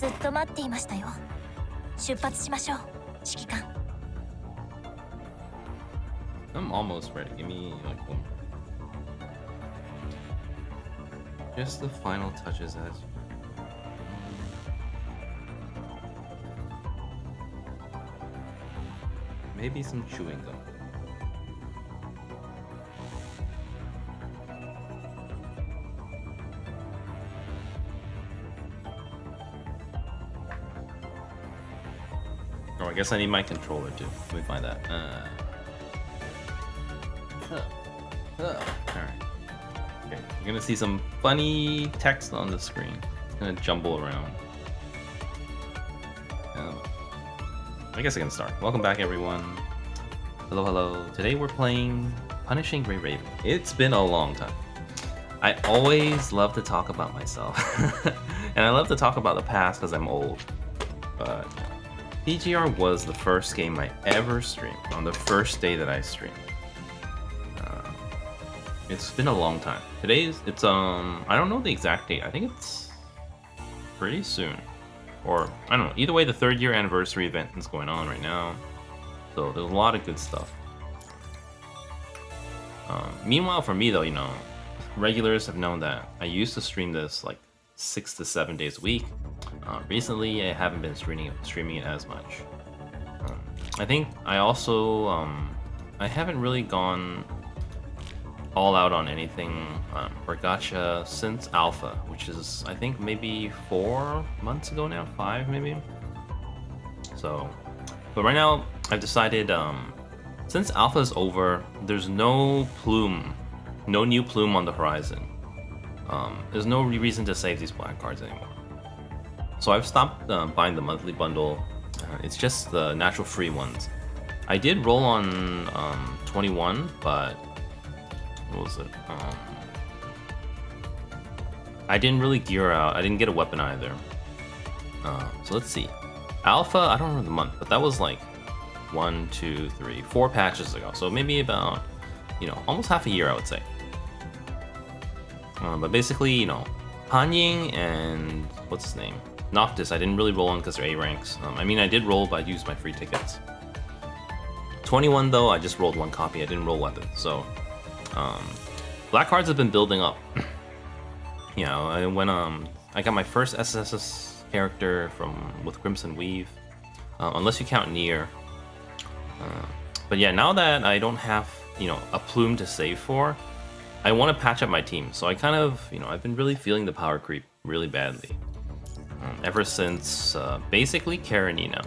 ずっと待っていましたよ。出発しましょう、指揮官。I'm almost ready. Give me like one. Just the final touches as maybe some chewing gum. Oh, I guess I need my controller too. Let me find that. Alright. Okay, you're gonna see some funny text on the screen. It's gonna jumble around. I guess I can start. Welcome back, everyone. Hello, hello. Today we're playing Punishing Grey Raven. It's been a long time. I always love to talk about myself. And I love to talk about the past because I'm old. But PGR was the first game I ever streamed on the first day that I streamed. It's been a long time. It's I don't know the exact date. I think it's pretty soon. Or, I don't know. Either way, the 3rd year anniversary event is going on right now. So there's a lot of good stuff. Meanwhile, for me though, you know, regulars have known that I used to stream this like 6 to 7 days a week. Recently, I haven't been streaming it as much. I think I also, I haven't really gone all out on anything for gacha since alpha, which is I think maybe 4 months ago now, 5 maybe. So, but right now I've decided since alpha is over, there's no new plume on the horizon. There's no reason to save these black cards anymore. So I've stopped buying the monthly bundle. It's just the natural free ones. I did roll on 21, but what was it? I didn't really gear out. I didn't get a weapon either. So let's see. Alpha, I don't remember the month, but that was like 1, 2, 3, 4 patches ago. So maybe about, you know, almost half a year, I would say. But basically, you know, Hanying and what's his name? Noctis, I didn't really roll on because they're A ranks. I mean, I did roll, but I used my free tickets. 21 though, I just rolled 1 copy. I didn't roll weapons, so black cards have been building up. You know, when I got my first SSS character with Crimson Weave, unless you count Nier. But yeah, now that I don't have, you know, a plume to save for, I want to patch up my team. So I kind of, you know, I've been really feeling the power creep really badly. Ever since basically Karenina.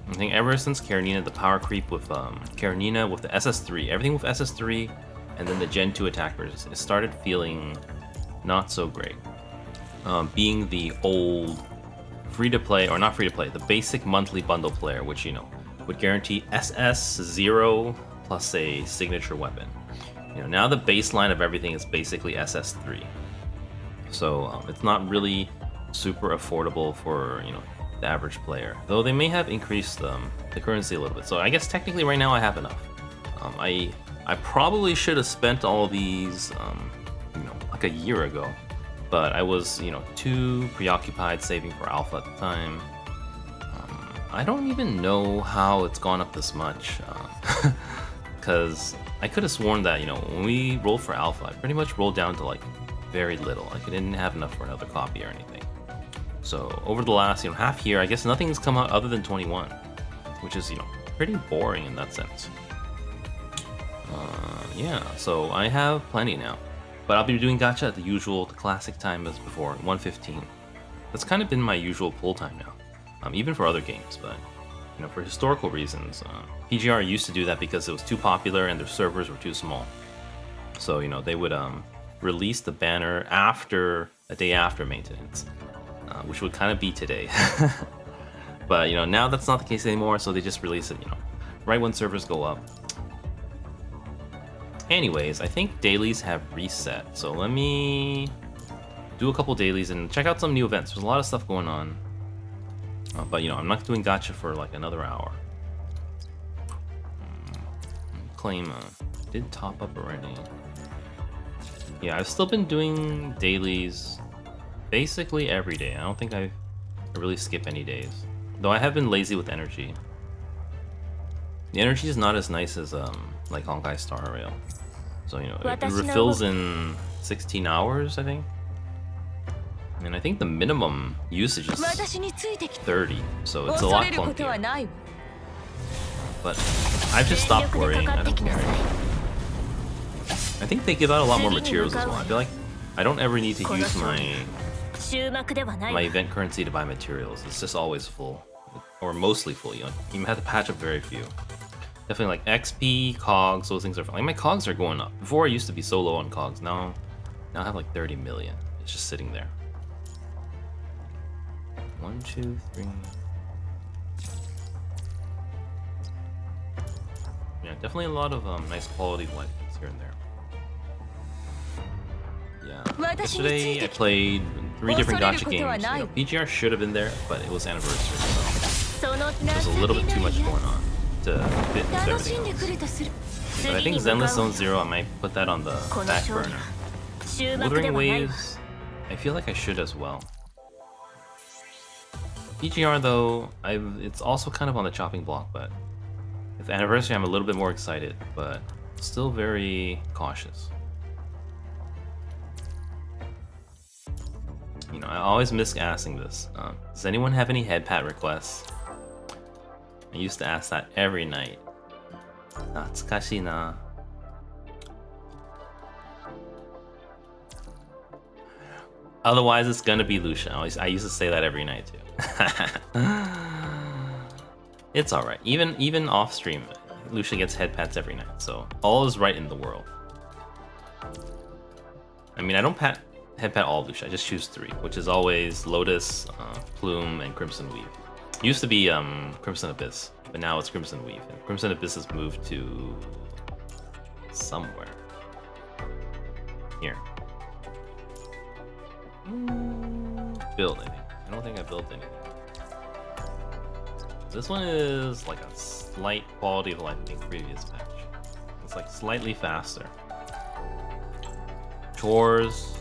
I think ever since Karenina, the power creep with Karenina with the SS3, everything with SS3, and then the Gen 2 attackers, it started feeling not so great. Being the old free-to-play, or not free-to-play, the basic monthly bundle player, which, you know, would guarantee SS0 plus a signature weapon. You know, now the baseline of everything is basically SS3. So it's not really super affordable for, you know, the average player, though they may have increased the currency a little bit. So I guess technically right now I have enough. I probably should have spent all these, you know, like a year ago, but I was, you know, too preoccupied saving for alpha at the time. I don't even know how it's gone up this much, because I could have sworn that, you know, when we rolled for alpha, I pretty much rolled down to like very little. Like I didn't have enough for another copy or anything. So over the last, you know, half year, I guess nothing's come out other than 21, which is, you know, pretty boring in that sense. Yeah, so I have plenty now, but I'll be doing gacha at the classic time as before, 1:15. That's kind of been my usual pull time now, even for other games, but, you know, for historical reasons, PGR used to do that because it was too popular and their servers were too small. So, you know, they would release the banner a day after maintenance, which would kind of be today. But, you know, now that's not the case anymore, so they just release it, you know, right when servers go up. Anyways, I think dailies have reset, so let me do a couple dailies and check out some new events. There's a lot of stuff going on, but, you know, I'm not doing gacha for like another hour. Claim did top up already. Yeah, I've still been doing dailies basically every day. I don't think I've I really skip any days. Though I have been lazy with energy. The energy is not as nice as like Honkai Star Rail. So you know, it refills in 16 hours, I think. And I think the minimum usage is 30, so it's a lot clunkier. But I've just stopped worrying, I don't care. I think they give out a lot more materials as well. I feel like I don't ever need to use my event currency to buy materials. It's just always full, or mostly full. You know, you have to patch up very few. Definitely like XP, cogs, those things are fun. Like my cogs are going up. Before I used to be so low on cogs. Now I have like 30 million. It's just sitting there. 1, 2, 3. Yeah, definitely a lot of nice quality life here and there. Yeah. Yesterday I played 3 different gacha games. You know, PGR should have been there, but it was anniversary, so there's a little bit too much going on to fit into everything else. But I think Zenless Zone Zero, I might put that on the back burner. Wuthering Waves, I feel like I should as well. PGR though, it's also kind of on the chopping block, but with the anniversary I'm a little bit more excited, but still very cautious. You know, I always miss asking this. Does anyone have any head pat requests? I used to ask that every night. Natsukashii na. Otherwise, it's gonna be Lucia. I used to say that every night too. It's alright. Even off stream, Lucia gets head pats every night, so all is right in the world. I mean, I don't head pat all of Lucia. I just choose 3, which is always Lotus, Plume, and Crimson Weave. It used to be Crimson Abyss, but now it's Crimson Weave. And Crimson Abyss has moved to somewhere. Here. Build, I think. I don't think I built anything. This one is like a slight quality of life, I think, previous patch. It's like slightly faster. Chores.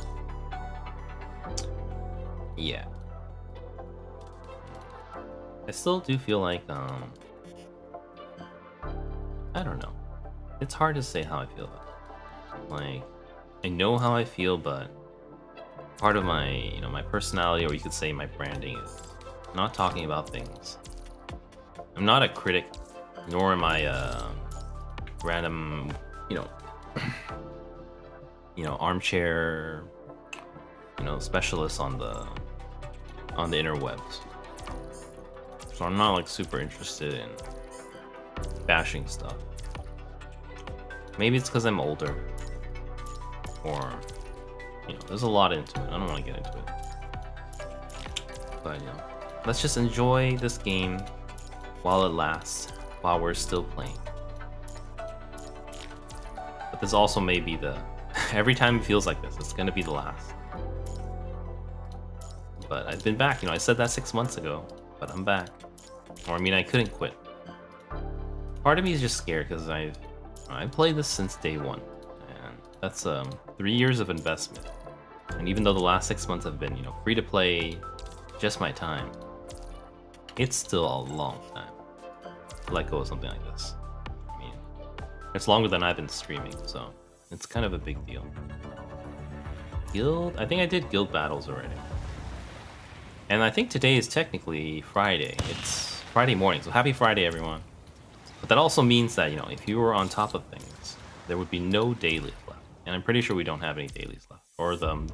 Yeah. I still do feel like, I don't know. It's hard to say how I feel about it. Like, I know how I feel, but part of my, you know, my personality, or you could say my branding, is not talking about things. I'm not a critic, nor am I a random, you know, armchair, you know, specialist on the interwebs. So I'm not like super interested in bashing stuff. Maybe it's because I'm older, or you know, there's a lot into it. I don't want to get into it, but you know, let's just enjoy this game while it lasts, while we're still playing. But this also may be the every time it feels like this, it's gonna be the last. But I've been back, you know, I said that 6 months ago, but I'm back. Or I mean, I couldn't quit. Part of me is just scared because I played this since day 1, and that's 3 years of investment. And even though the last 6 months have been, you know, free to play, just my time, it's still a long time to let go of something like this. I mean, it's longer than I've been streaming, so it's kind of a big deal. Guild? I think I did guild battles already. And I think today is technically Friday. It's Friday morning, so happy Friday, everyone. But that also means that, you know, if you were on top of things, there would be no dailies left. And I'm pretty sure we don't have any dailies left. Or the you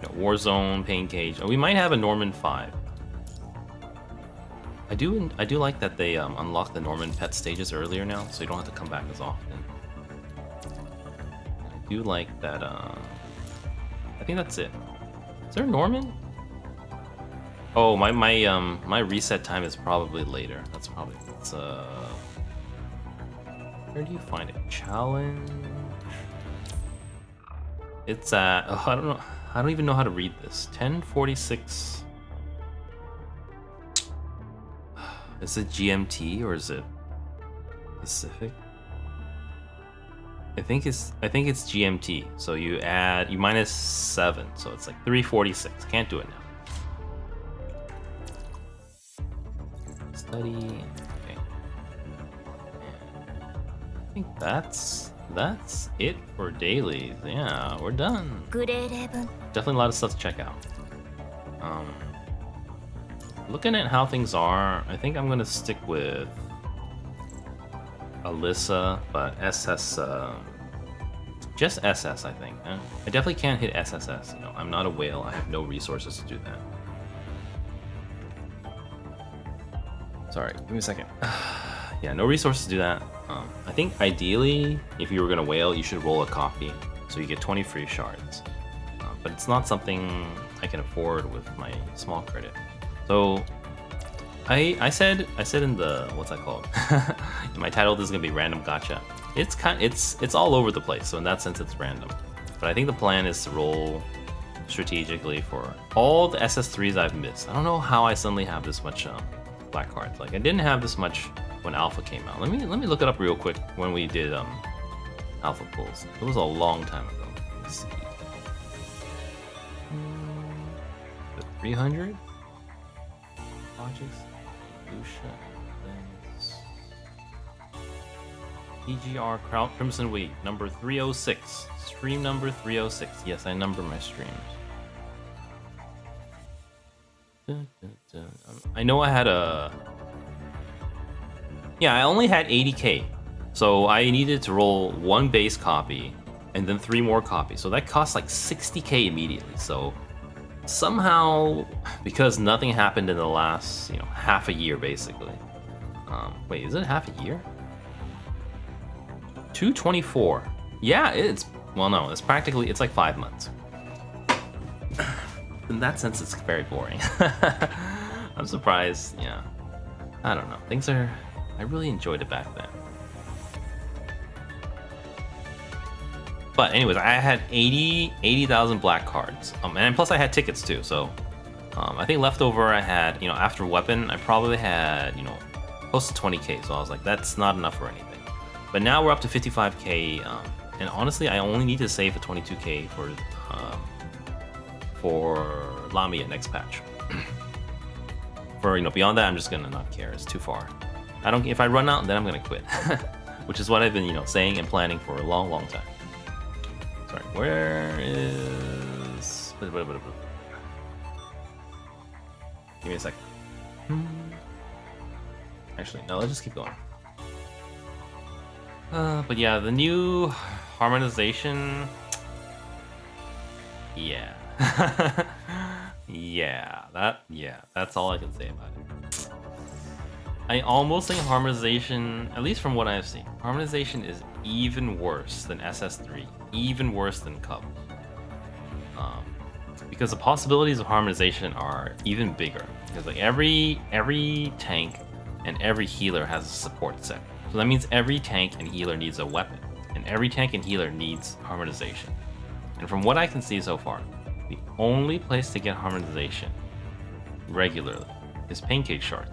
know, Warzone, Pain Cage. We might have a Norman 5. I do like that they unlock the Norman pet stages earlier now, so you don't have to come back as often. I do like that. I think that's it. Is there a Norman? Oh, my reset time is probably later. That's probably where do you find it? Challenge. It's at I don't know. I don't even know how to read this. 10:46. Is it GMT or is it Pacific? I think it's GMT. So you minus 7, so it's like 3:46. Can't do it now. Study. Okay. I think that's it for dailies. Yeah, we're done. グレーレーブン Definitely a lot of stuff to check out. Looking at how things are, I think I'm gonna stick with Alyssa, but SS, just SS, I think. I definitely can't hit SSS. You know, I'm not a whale. I have no resources to do that. Sorry, give me a second. Yeah, no resources to do that. I think ideally, if you were gonna whale, you should roll a copy, so you get 20 free shards. But it's not something I can afford with my small credit. So I said in the, what's that called? In my title, this is gonna be Random Gacha. It's all over the place, so in that sense, it's random. But I think the plan is to roll strategically for all the SS3s I've missed. I don't know how I suddenly have this much black cards. Like I didn't have this much when Alpha came out. Let me look it up real quick when we did Alpha pulls. It was a long time ago. Let's see. 300 projects. Lucia. PGR Crimson Week number 306. Stream number 306. Yes, I number my streams. I know I had a... Yeah, I only had 80k. So I needed to roll one base copy and then 3 more copies. So that cost like 60k immediately. So somehow, because nothing happened in the last, half a year basically. Wait, is it half a year? 224. Yeah, it's practically, it's like 5 months. In that sense, it's very boring. I'm surprised, yeah. I don't know. I really enjoyed it back then. But anyways, I had 80,000 black cards. And plus I had tickets too, so I think leftover I had, after weapon, I probably had, close to 20k, so I was like, that's not enough for anything. But now we're up to 55k, and honestly, I only need to save for 22k for Lamia next patch. For beyond that, I'm just gonna not care. It's too far. If I run out, then I'm gonna quit, which is what I've been saying and planning for a long, long time. Sorry, where is? Give me a second. Actually, no, let's just keep going. But yeah, the new harmonization. Yeah. That's all I can say about it. I almost think harmonization, at least from what I've seen, harmonization is even worse than SS3, even worse than Cub. Because the possibilities of harmonization are even bigger. Because like every tank and every healer has a support set. So that means every tank and healer needs a weapon, and every tank and healer needs harmonization. And from what I can see so far, the only place to get harmonization regularly is pancake shards.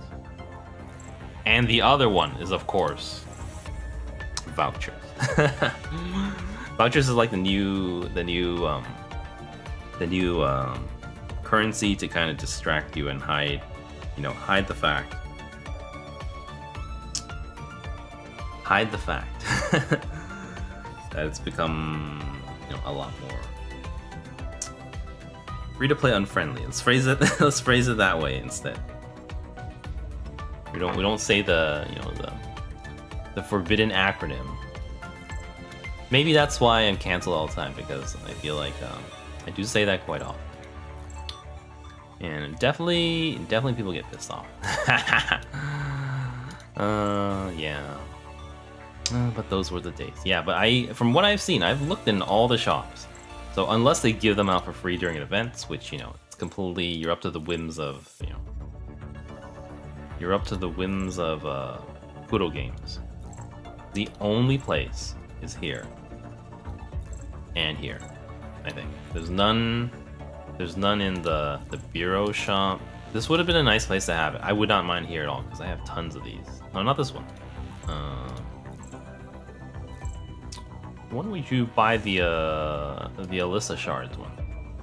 And the other one is, of course, vouchers. Vouchers is like the new currency to kind of distract you and hide the fact. Hide the fact that it's become a lot more free to play unfriendly. Let's phrase it that way instead. We don't say the forbidden acronym. Maybe that's why I'm canceled all the time, because I feel like I do say that quite often. And definitely people get pissed off. Yeah. But those were the days. Yeah, but from what I've seen, I've looked in all the shops. So unless they give them out for free during events, which, it's completely, you're up to the whims of, you're up to the whims of Kuro Games. The only place is here. And here, I think. There's none in the bureau shop. This would have been a nice place to have it. I would not mind here at all, because I have tons of these. No, not this one. When would you buy the Alyssa shards one?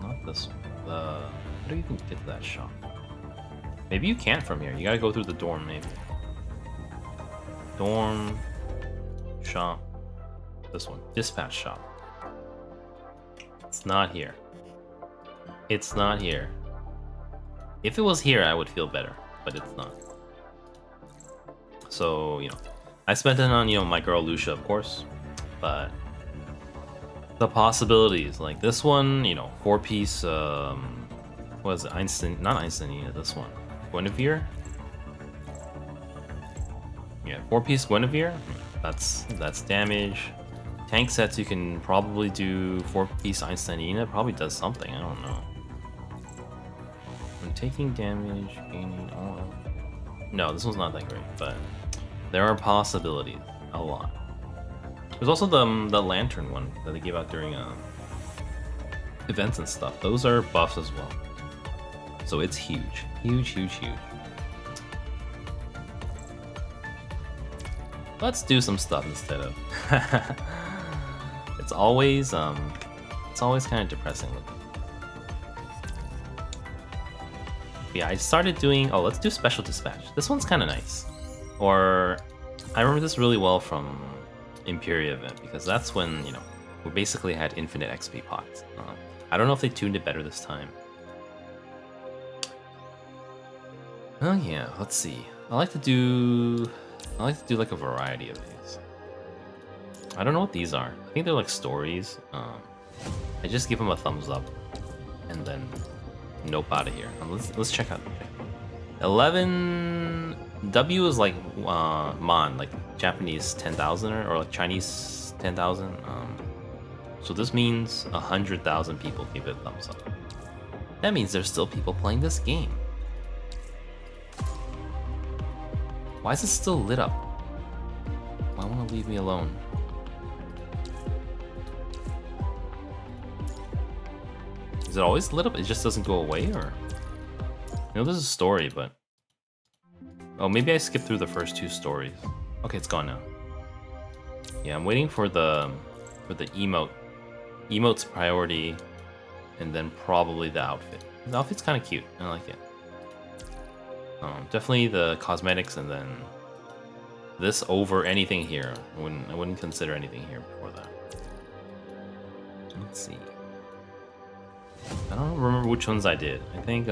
Not this one. What do you even get to that shop? Maybe you can't from here. You gotta go through the dorm, maybe. Dorm. Shop. This one. Dispatch shop. It's not here. It's not here. If it was here, I would feel better, but it's not. So, you know, I spent it on, you know, my girl Lucia, of course, but the possibilities, like this one, you know, 4-piece, what was it? Einstein, not Einstein, this one. Guinevere? Yeah, 4-piece Guinevere. That's damage. Tank sets you can probably do 4-piece Einsteinina. Probably does something. I don't know. When taking damage, gaining all. No, this one's not that great, but there are possibilities. A lot. There's also the lantern one that they gave out during events and stuff. Those are buffs as well. So it's huge, huge, huge, huge. Let's do some stuff instead of. It's always kind of depressing looking. Yeah, I started doing. Oh, let's do special dispatch. This one's kind of nice. Or I remember this really well from Imperia event because that's when, you know, we basically had infinite XP pots. I don't know if they tuned it better this time. Oh yeah, let's see. I like to do like a variety of these. I don't know what these are. I think they're like stories. I just give them a thumbs up, and then nope out of here. Let's check out. 11 W is like Mon, like Japanese 10,000 or like Chinese 10,000. So this means 100,000 people give it a thumbs up. That means there's still people playing this game. Why is it still lit up? Why won't it leave me alone? Is it always lit up? It just doesn't go away, or? You know, there's a story, but... Oh, maybe I skipped through the first 2 stories. Okay, it's gone now. Yeah, I'm waiting for the emote. Emote's priority, and then probably the outfit. The outfit's kind of cute. I like it. Definitely the cosmetics, and then this over anything here. I wouldn't consider anything here before that. Let's see. I don't remember which ones I did. I think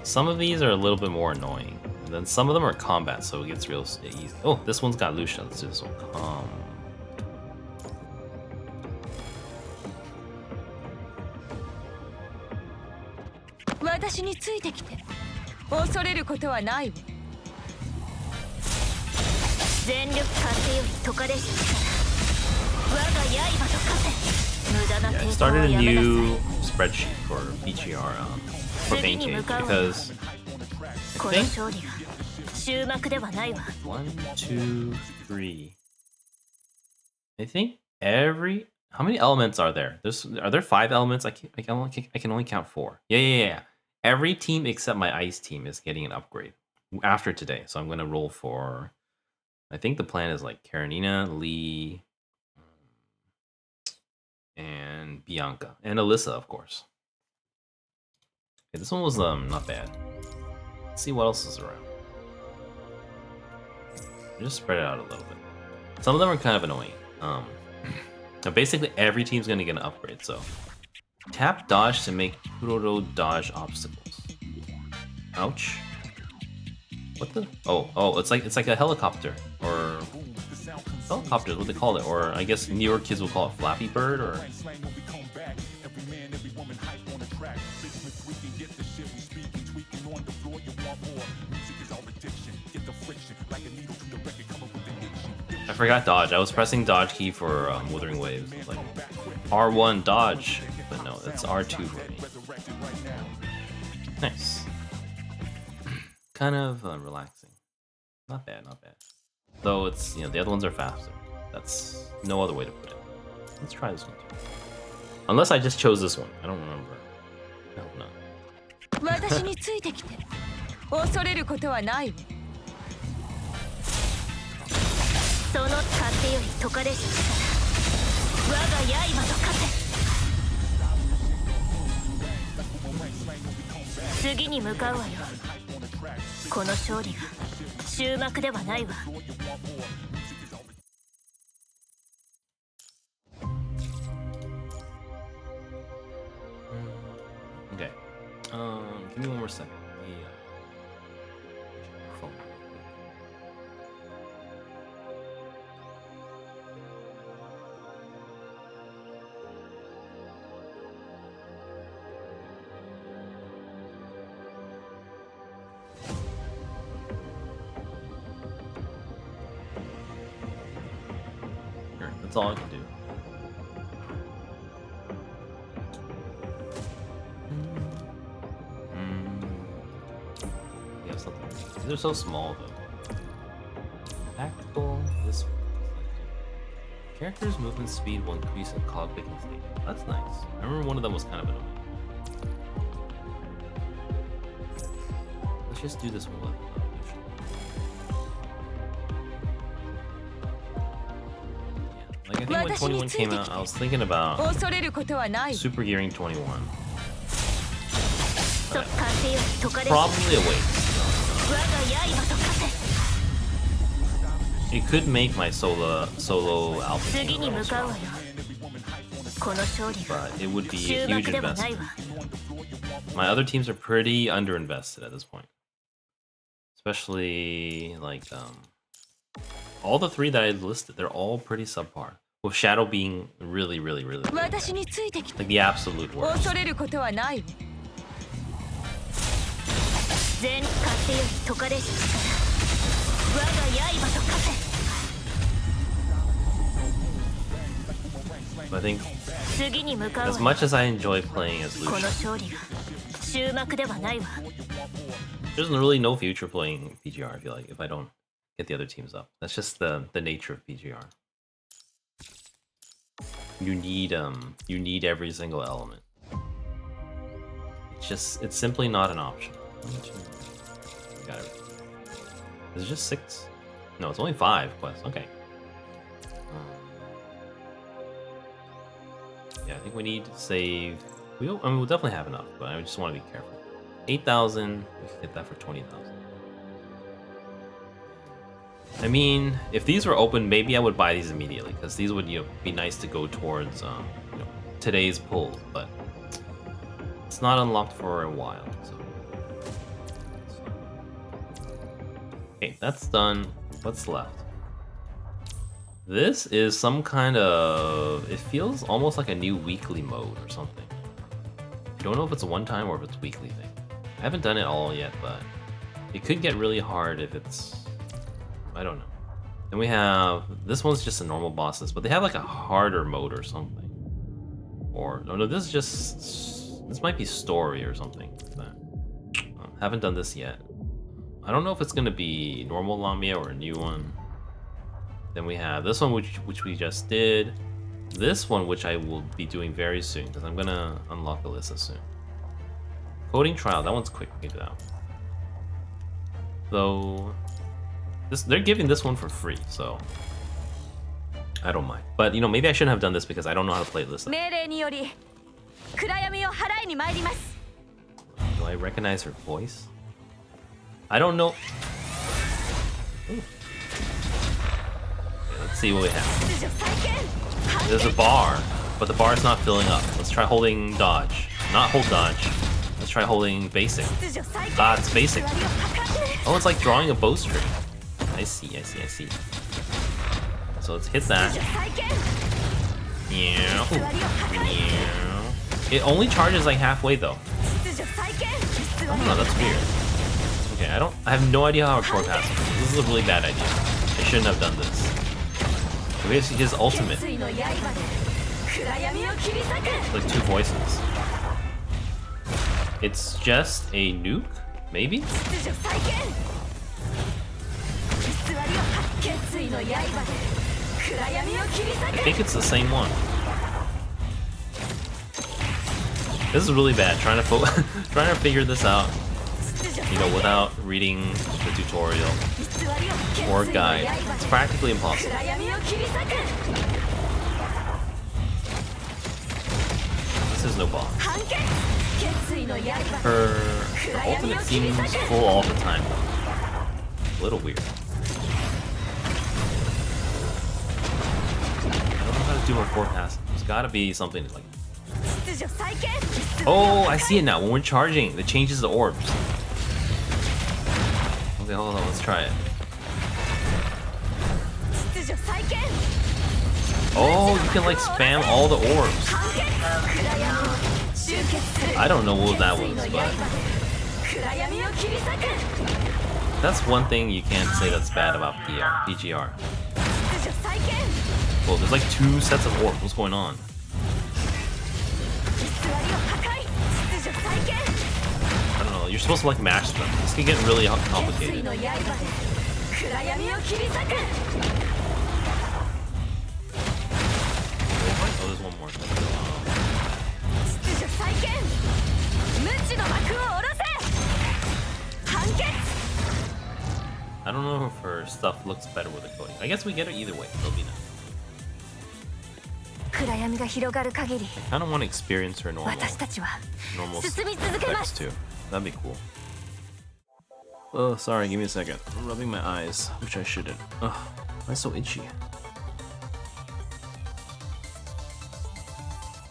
some of these are a little bit more annoying, and then some of them are combat, so it gets real easy. Oh, this one's got Lucia. Let's do this one. Yeah, I started a new spreadsheet for BGR for Pancake because I think 1, 2, 3. I think how many elements are there? Are there 5 elements? I can only count 4. Yeah. Every team except my ice team is getting an upgrade after today. So I'm gonna roll for. I think the plan is like Karenina, Lee, and Bianca, and Alyssa, of course. Okay, this one was not bad. Let's see what else is around. Just spread it out a little bit. Some of them are kind of annoying. Now basically every team's gonna get an upgrade, so tap dodge to make Kuroro dodge obstacles. Ouch. What the? Oh, it's like a helicopter, or helicopter is what they call it, or I guess New York kids will call it Flappy Bird, or. I forgot dodge. I was pressing dodge key for Wuthering Waves. Like R1 dodge, but no, that's R2 for me. Nice. Kind of relaxing. Not bad, not bad. Though it's, you know, the other ones are faster. That's no other way to put it. Let's try this one too. Unless I just chose this one. I don't remember. I hope not. 次に向かうわよ。この勝利が終幕ではないわ。Okay. Give me one more second. Yeah. Phone. Here, that's all I can do. Yeah, something. These are so small though. Tactical. This one. Characters' movement speed will increase in cog picking state. That's nice. I remember one of them was kind of annoying. Let's just do this one. Yeah. Like I think when 21 came out, I was thinking about super gearing 21. But probably a waste. It could make my solo alpha team, but it would be a huge investment. My other teams are pretty underinvested at this point, especially like all the three that I listed. They're all pretty subpar, with Shadow being really like the absolute worst. I think as much as I enjoy playing as Lucia, there's really no future playing PGR, I feel like, if I don't get the other teams up. That's just the nature of PGR. You need every single element. It's simply not an option. Got it. Is it just 6? No, it's only 5 quests. Okay. Yeah, I think we need to save. We'll definitely have enough, but I just want to be careful. 8,000. We can get that for 20,000. I mean, if these were open, maybe I would buy these immediately, because these would be nice to go towards today's pull, but it's not unlocked for a while. So. Okay, that's done. What's left? This is some kind of... It feels almost like a new weekly mode or something. I don't know if it's a one-time or if it's a weekly thing. I haven't done it all yet, but it could get really hard if it's... I don't know. Then we have... This one's just a normal bosses, but they have like a harder mode or something. Or... No, this is just... This might be story or something like that. Haven't done this yet. I don't know if it's going to be normal Lamia or a new one. Then we have this one, which we just did. This one, which I will be doing very soon, because I'm going to unlock Alyssa soon. Coding Trial, that one's quick. We can do that one. Though, they're giving this one for free, so I don't mind. But, maybe I shouldn't have done this because I don't know how to play Alyssa. Do I recognize her voice? I don't know. Ooh. Let's see what we have. There's a bar, but the bar is not filling up. Let's try holding dodge. Not hold dodge. Let's try holding basic. Ah, it's basic. Oh, it's like drawing a bowstring. I see. So let's hit that. Yeah. It only charges like halfway though. I don't know, that's weird. Okay, I have no idea how to record passive. This is a really bad idea. I shouldn't have done this. Maybe his ultimate. Like 2 voices. It's just a nuke? Maybe? I think it's the same one. This is really bad, trying to figure this out, without reading the tutorial or guide. It's practically impossible. This guess there's no boss. Her ultimate seems full all the time though. A little weird. I don't know how to do her forecast. There's gotta be something like... Oh, I see it now. When we're charging, it changes the orbs. Okay, hold on, let's try it. Oh, you can like spam all the orbs. I don't know what that was, but that's one thing you can't say that's bad about PGR. Well, there's like 2 sets of orbs. What's going on? I don't know. You're supposed to like match them. This can get really complicated. Oh, there's one more. I don't know if her stuff looks better with the coding. I guess we get her either way. It'll be nice. I kind of want to experience her normal effects too. That'd be cool. Oh, sorry, give me a second. I'm rubbing my eyes, which I shouldn't. Ugh, why so itchy?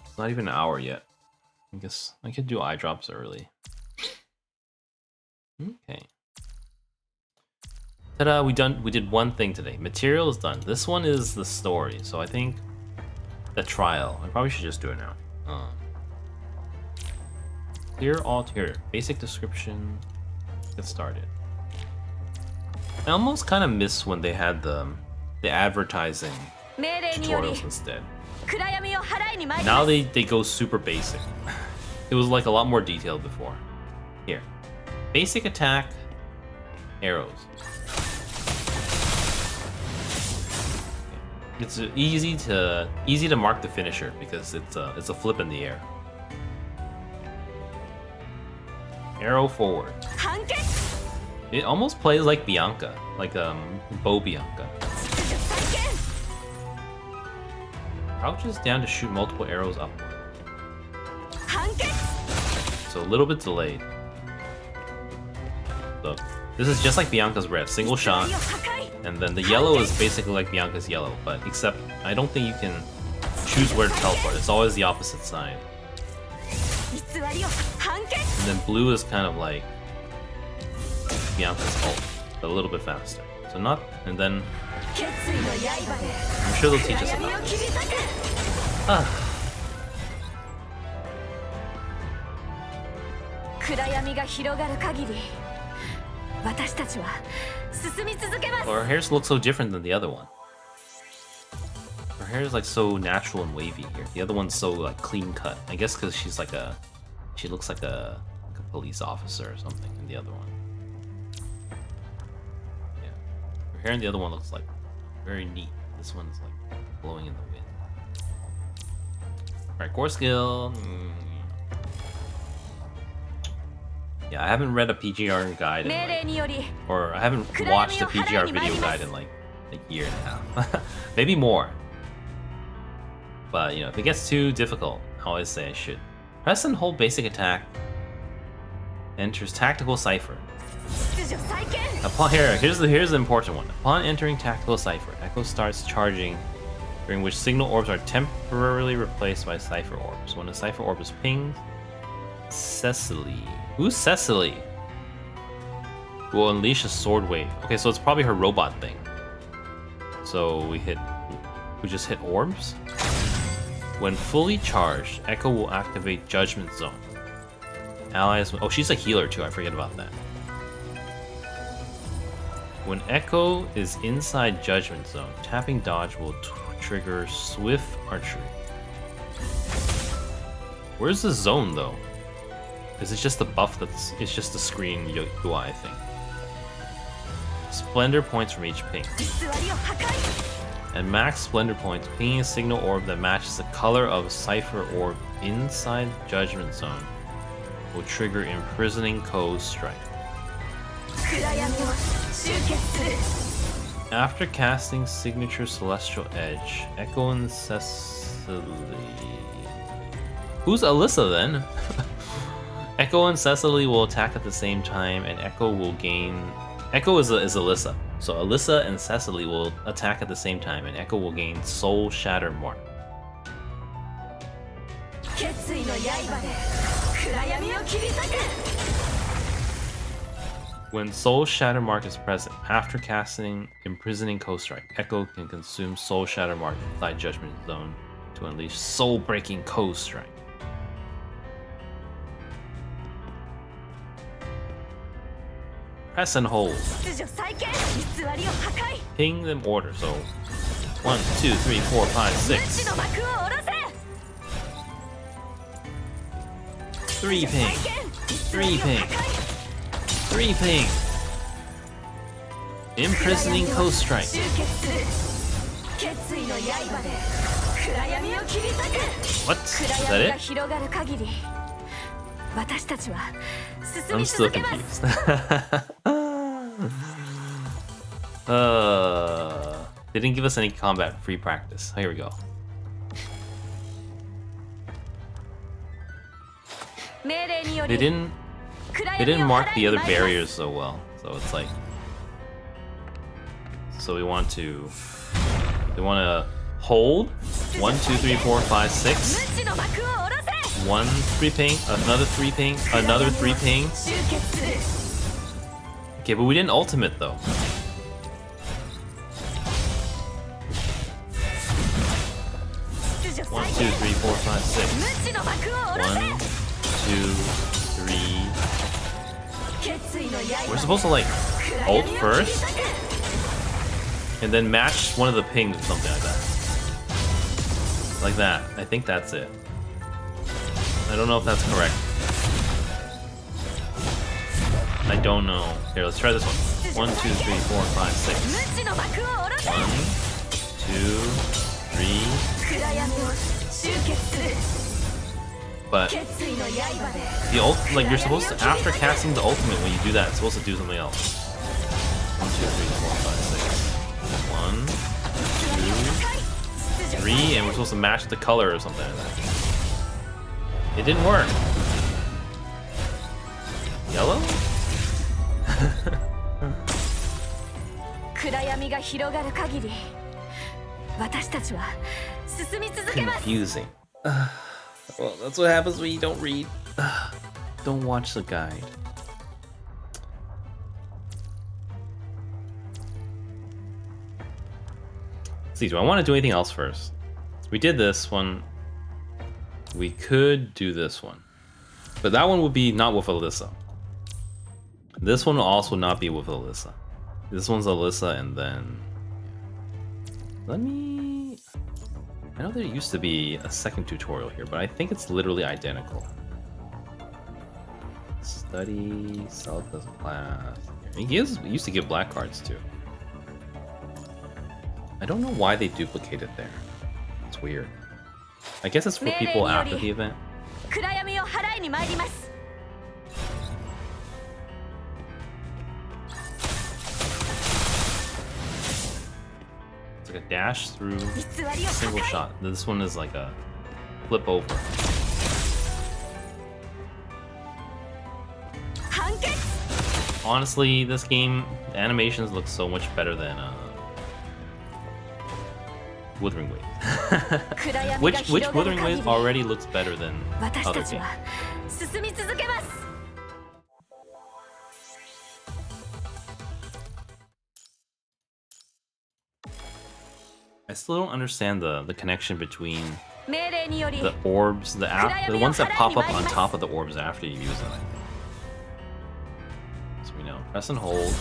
It's not even an hour yet. I guess I could do eye drops early. Okay. Ta-da, we did one thing today. Material is done. This one is the story, so I think the trial. I probably should just do it now. Clear all tier. Basic description. Get started. I almost kind of miss when they had the advertising tutorials instead. Now they go super basic. It was like a lot more detailed before. Here. Basic attack. Arrows. It's easy to mark the finisher because it's a flip in the air. Arrow forward. It almost plays like Bianca, like Bo Bianca. Crouches down to shoot multiple arrows upward. So a little bit delayed. So this is just like Bianca's red, single shot. And then the yellow is basically like Bianca's yellow, but except I don't think you can choose where to teleport. It's always the opposite side. And then blue is kind of like Bianca's ult, but a little bit faster. So not, and then I'm sure they'll teach us about this. Well, her hair looks so different than the other one. Her hair is like so natural and wavy here. The other one's so like clean cut. I guess because she looks like a police officer or something in the other one. Yeah, her hair in the other one looks like very neat. This one's like blowing in the wind. All right, core skill. Yeah, I haven't read a PGR guide or I haven't watched a PGR video guide in like a year and a half. Maybe more. But, you know, if it gets too difficult, I always say I should. Press and hold basic attack. Enters tactical cipher. Here's the important one. Upon entering tactical cipher, Echo starts charging, during which signal orbs are temporarily replaced by cipher orbs. When a cipher orb is pinged, Cecily. Who's Cecily? Will unleash a sword wave. Okay, so it's probably her robot thing. So we just hit orbs. When fully charged, Echo will activate Judgment Zone. Allies. Oh, she's a healer too. I forget about that. When Echo is inside Judgment Zone, tapping dodge will trigger swift archery. Where's the zone though? Is it just the buff it's just the screen UI, I think. Splendor points from each ping. At max splendor points, pinging a signal orb that matches the color of a cipher orb inside Judgment Zone will trigger imprisoning Ko's strike. After casting signature Celestial Edge, Echo and Cecily. Who's Alyssa then? Echo and Cecily will attack at the same time, and Echo will gain. Echo is Alyssa. So Alyssa and Cecily will attack at the same time, and Echo will gain Soul Shatter Mark. When Soul Shatter Mark is present, after casting Imprisoning Coast Strike, Echo can consume Soul Shatter Mark inside Judgment Zone to unleash Soul Breaking Coast Strike. Press and hold. Ping them order, so 1, 2, 3, 4, 5, 6. 3 ping. 3 ping. 3 ping. Imprisoning Coast Strike. What? Is that it? I'm still confused. They didn't give us any combat free practice. Here we go. They didn't mark the other barriers so well. So it's like, so we want to hold 1, 2, 3, 4, 5, 6. 1 3 ping, another 3 ping, another 3 ping. Okay, but we didn't ultimate though. 1, 2, 3, 4, 5, 6. 1, 2, 3. We're supposed to like ult first and then match one of the pings or something like that. Like that. I think that's it. I don't know if that's correct. I don't know. Here, let's try this one. 1, 2, 3, 4, 5, 6. 1, 2, 3. But the ult, like you're supposed to, after casting the ultimate, when you do that, it's supposed to do something else. 1, 2, 3, 4, 5, 6. 1, 2, 3, and we're supposed to match the color or something like that. It didn't work. Yellow? Confusing. Well, that's what happens when you don't read. Don't watch the guide. See, do I want to do anything else first? We did this one. We could do this one. But that one would be not with Alyssa. This one will also not be with Alyssa. This one's Alyssa and then... Let me... I know there used to be a second tutorial here, but I think it's literally identical. Study, self as a class. He used to give black cards too. I don't know why they duplicated there. It's weird. I guess it's for people after the event. It's like a dash through a single shot. This one is like a flip over. Honestly, this game, the animations look so much better than Wuthering Waves. which Wuthering Waves already looks better than other games. I still don't understand the connection between the orbs, the ones that pop up on top of the orbs after you use them. So we know, press and hold.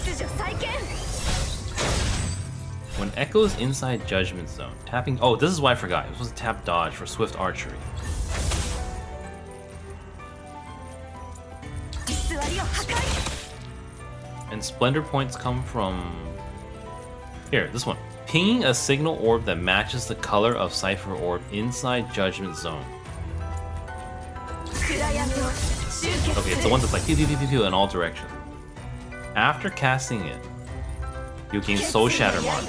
When Echo's inside Judgment Zone, tapping... Oh, this is why I forgot. It was supposed to tap dodge for swift archery. And Splendor points come from... Here, this one. Pinging a signal orb that matches the color of Cypher Orb inside Judgment Zone. Okay, it's the one that's like pew pew pew pew pew in all directions. After casting it, you gain Soul Shatter Mark.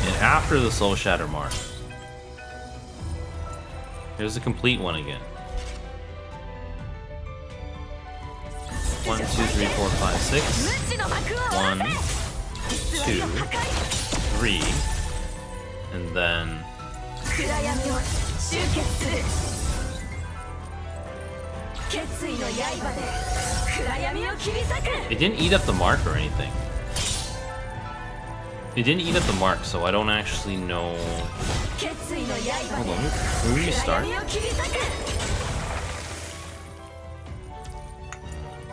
And after the Soul Shatter Mark, Here's a complete one again. 1, 2, 3, 4, 5, 6. 1, 2, 3, and then it didn't eat up the mark or anything. It didn't eat up the mark, so I don't actually know. Hold on, let me restart.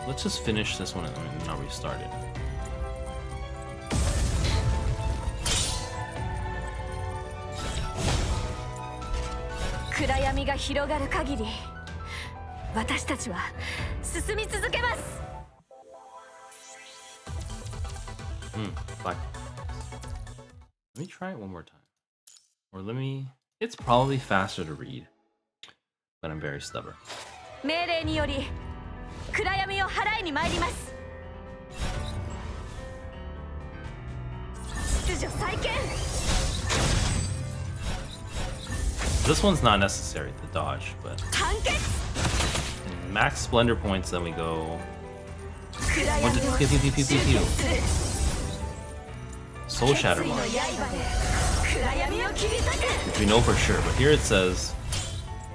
Let's just finish this one and not restart it. Black. Let me try it one more time. Or let me... It's probably faster to read. But I'm very stubborn. This one's not necessary to dodge, but... Max Splendor points, then we go... 1 to pew pew pew pew pew pew. Soul Shatter Mark. Which we know for sure, but here it says,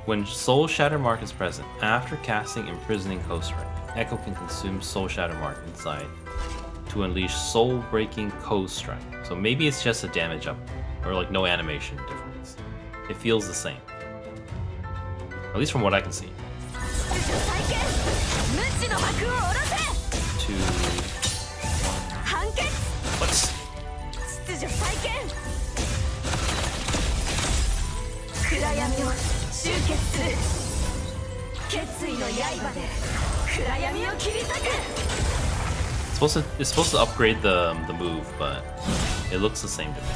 when Soul Shatter Mark is present, after casting Imprisoning Coast Strike, Echo can consume Soul Shatter Mark inside to unleash Soul Breaking Coast Strike. So maybe it's just a damage up, or like no animation difference. It feels the same. At least from what I can see. 2, 1. What's... It's supposed to upgrade the move, but it looks the same to me.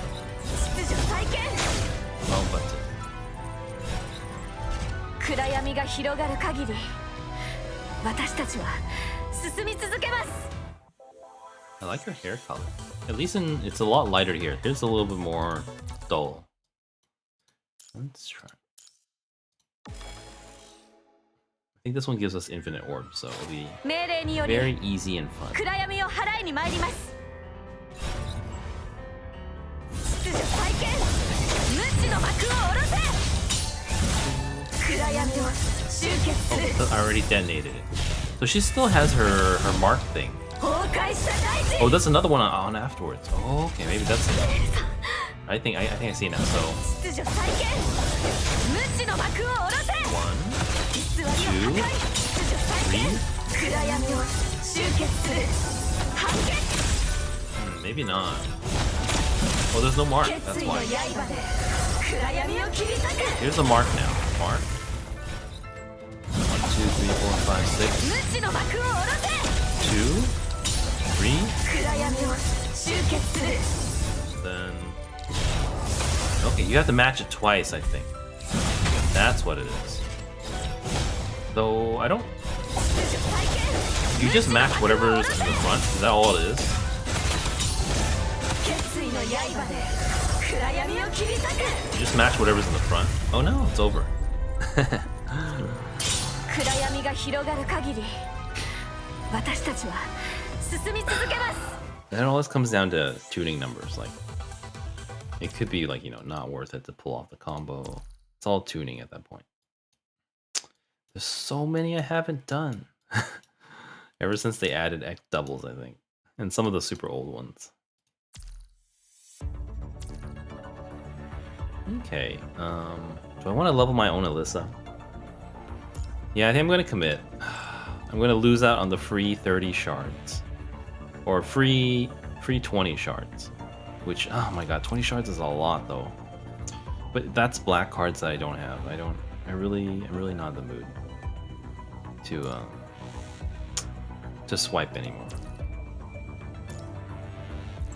Oh, but I like your hair color. At least it's a lot lighter here. Here's a little bit more dull. Let's try. I think this one gives us infinite orbs, so it'll be very easy and fun. Oh, I already detonated it. So she still has her mark thing. Oh, that's another one on afterwards. Oh, okay, maybe that's it. I think I see it now. So 1, 2, 3. Maybe not. Oh, there's no mark. That's why. Here's the mark now. Mark. 1, 2, 3, 4, 5, 6. 2, 3. Then. Okay, you have to match it twice, I think. That's what it is. Though I don't. You just match whatever's in the front. Is that all it is? You just match whatever's in the front. Oh no, it's over. And it always comes down to tuning numbers. Like, it could be like, you know, not worth it to pull off the combo. It's all tuning at that point. There's so many I haven't done. Ever since they added X doubles, I think. And some of the super old ones. Okay, do I want to level my own Alyssa? Yeah, I think I'm going to commit. I'm going to lose out on the free 30 shards. Or free 20 shards. Which, oh my god, 20 shards is a lot though. But that's black cards that I don't have. I'm really not in the mood to swipe anymore.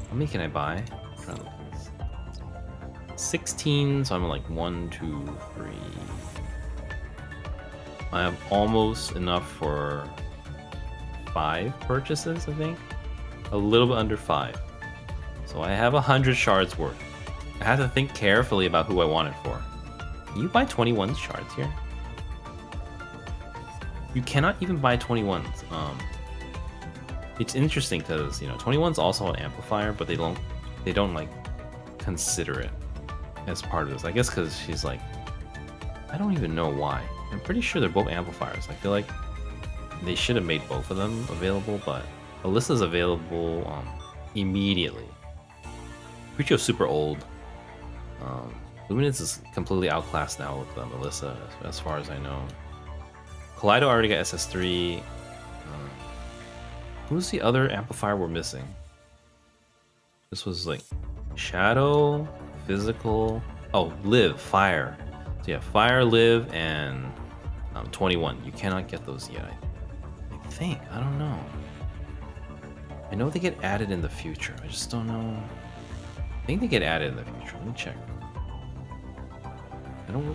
How many can I buy? 16, so I'm like 1, 2, 3. I have almost enough for 5 purchases, I think. A little bit under 5. So I have 100 shards worth. I have to think carefully about who I want it for. Can you buy 21 shards here? You cannot even buy 21s. It's interesting because, you know, 21's also an amplifier, but they don't like consider it as part of this. I guess because she's like, I don't even know why. I'm pretty sure they're both amplifiers. I feel like they should have made both of them available, but Alyssa's available immediately. Capriccio's super old. Luminance is completely outclassed now with Alyssa, as far as I know. Kaleido already got SS3. Who's the other amplifier we're missing? This was like Shadow, Physical. Oh, Live, Fire. So yeah, Fire, Live, and 21. You cannot get those yet. I think. I don't know. I know they get added in the future. I just don't know. I think they get added in the future. Let me check.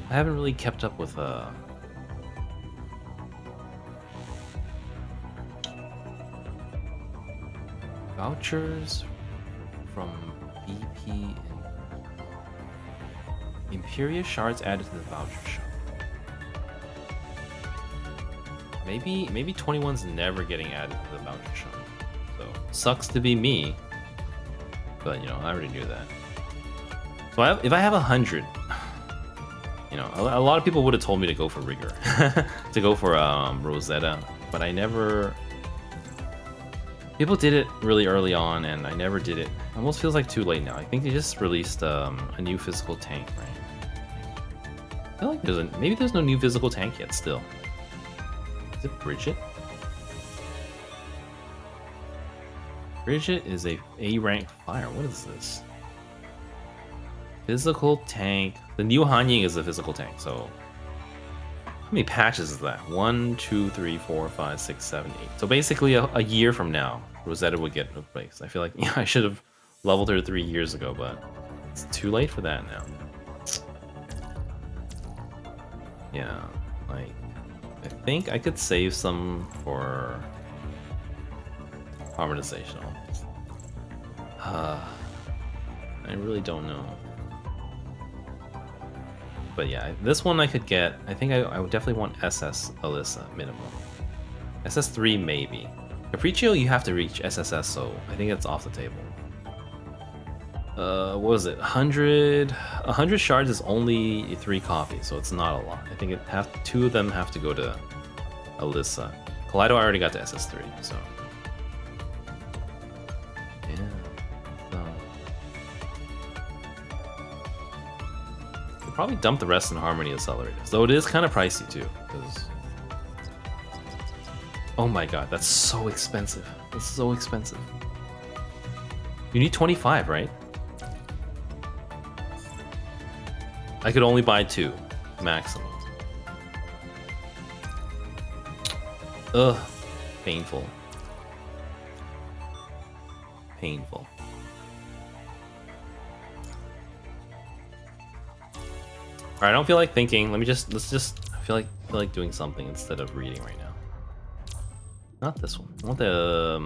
I haven't really kept up with vouchers from BP and Imperia shards added to the voucher shop. Maybe 21's never getting added to the voucher shop. So sucks to be me. But you know, I already knew that. So if I have 100, you know, a lot of people would have told me to go for Rigor, to go for Rosetta, but I never. People did it really early on, and I never did it. Almost feels like too late now. I think they just released a new physical tank, right? I feel like maybe there's no new physical tank yet. Still, is it Bridget? Bridget is a rank fire. What is this? Physical tank. The new Hanying is a physical tank. So how many patches is that? 1, 2, 3, 4, 5, 6, 7, 8. So basically a year from now, Rosetta would get replaced. I feel like I should have leveled her 3 years ago, but it's too late for that now. Yeah, like I think I could save some for harmonization almost. I really don't know. But yeah, this one I could get. I think I would definitely want SS Alyssa minimum. SS3 maybe. Capriccio you have to reach SSS, so I think it's off the table. What was it? 100 shards is only 3 copies, so it's not a lot. I think 2 of them have to go to Alyssa. Kaleido already got to SS3, so yeah. So probably dump the rest in Harmony accelerators, though it is kind of pricey too. Because oh my god, that's so expensive. It's so expensive. You need 25, right? I could only buy 2 maximum. Ugh, painful. Painful. Alright, I don't feel like thinking. Let's just feel like doing something instead of reading right now. Not this one. I want the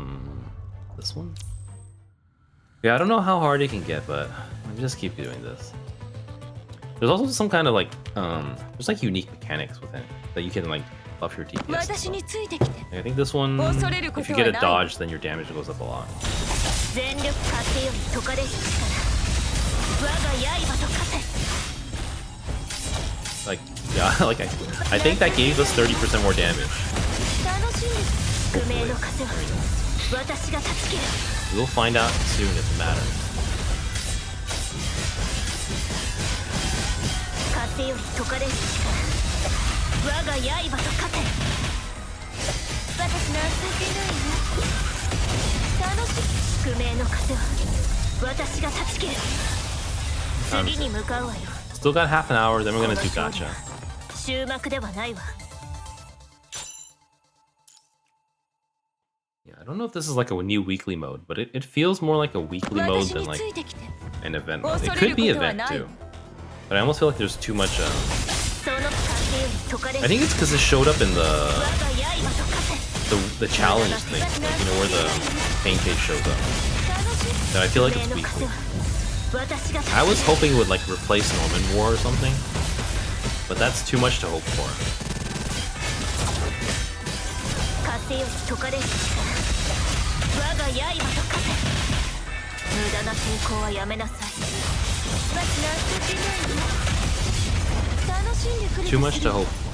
this one. Yeah, I don't know how hard it can get, but let me just keep doing this. There's also some kind of like there's like unique mechanics within it that you can like buff your DPS. I think this one, if you get a dodge, then your damage goes up a lot. Like, yeah, like I think that gave us 30% more damage. We'll find out soon if it matters. Still got half an hour, then we're gonna do gacha. Yeah, I don't know if this is like a new weekly mode, but it feels more like a weekly mode than like an event mode. It could be event too, but I almost feel like there's too much. I think it's because it showed up in the challenge thing, like, you know, where the pain case shows up. That I feel like it's weekly. I was hoping it would like replace Norman War or something, but that's too much to hope for. 風より解かれる力我が刃と化せ無駄な抵抗はやめなさい Too much to hope for.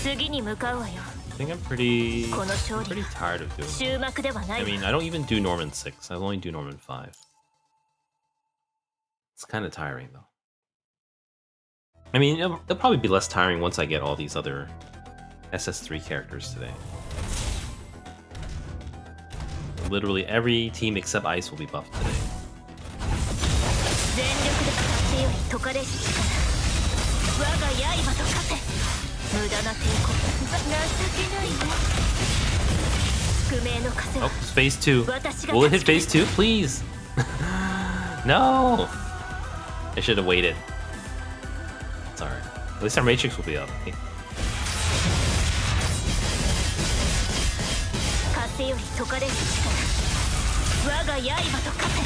次に向かうわよ I think I'm pretty tired of doing it. 終幕ではない I mean, I don't even do Norman 6. I only do Norman 5. It's kind of tiring, though. I mean, it'll probably be less tiring once I get all these other SS3 characters today. Literally every team except Ice will be buffed today. 全力で風より解かれし力我が刃と化せ無駄な抵抗情けないわ宿命の風 Oh, it's phase 2. Will it hit phase 2? Please! No! I should have waited. It's alright. At least our Matrix will be up. 風より解かれし力我が刃と化せ情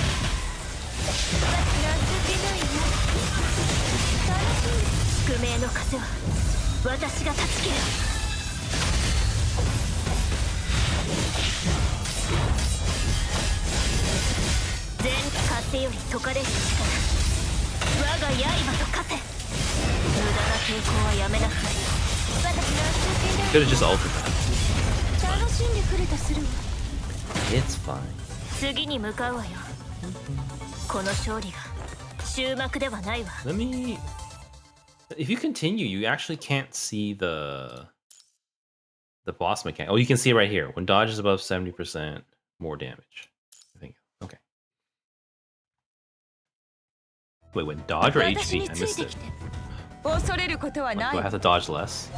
けないわ宿命の風は私が断ち切る全風より解かれし力我が刃と化せ無駄な抵抗はやめなさい Could have just altered that. 楽しんでくれたするわ It's fine. 次に向かうわよこの勝利が終幕ではないわ Let me... If you continue, you actually can't see the boss mechanic. Oh, you can see it right here. When dodge is above 70% more damage. I think. Okay. Wait, when dodge or HP? I missed it. Like, do I have to dodge less?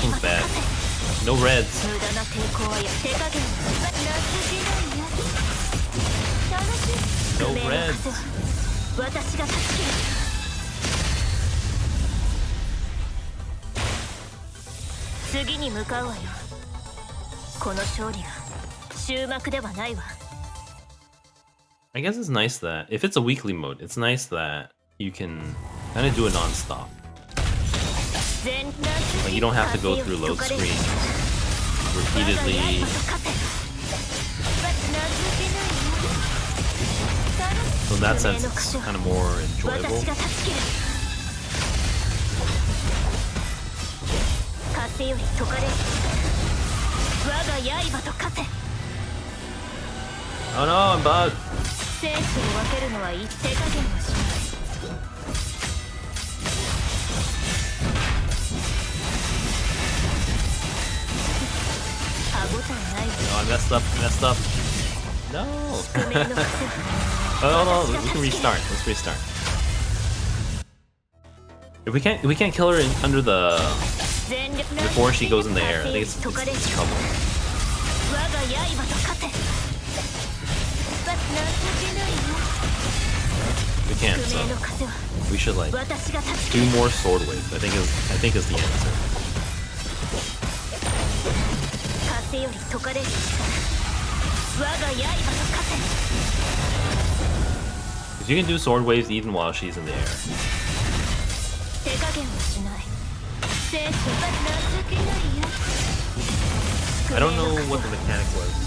Seems bad. No reds. No reds. 私が助ける次に向かうわよこの勝利が終幕ではないわ I guess it's nice that if it's a weekly mode, it's nice that you can kind of do it non-stop. Like you don't have to go through load screen repeatedly. So in that sense, it's kind of more enjoyable. Oh no, I'm bugged. No, I messed up. No. Oh no, we can restart. Let's restart. If we can't kill her under the before she goes in the air, I think it's trouble. We can't, so we should like do more sword waves. I think is the answer. Because you can do sword waves even while she's in the air. I don't know what the mechanic was.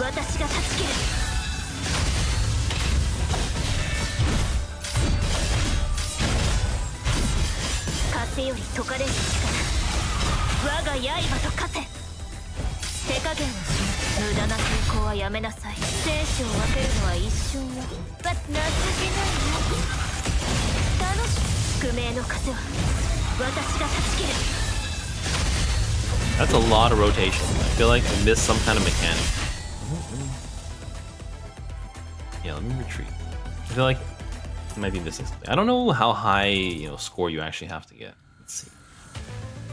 That's a lot of rotation. I feel like I missed some kind of mechanic. Yeah, let me retreat. I feel like I might be missing something. I don't know how high, score you actually have to get. Let's see.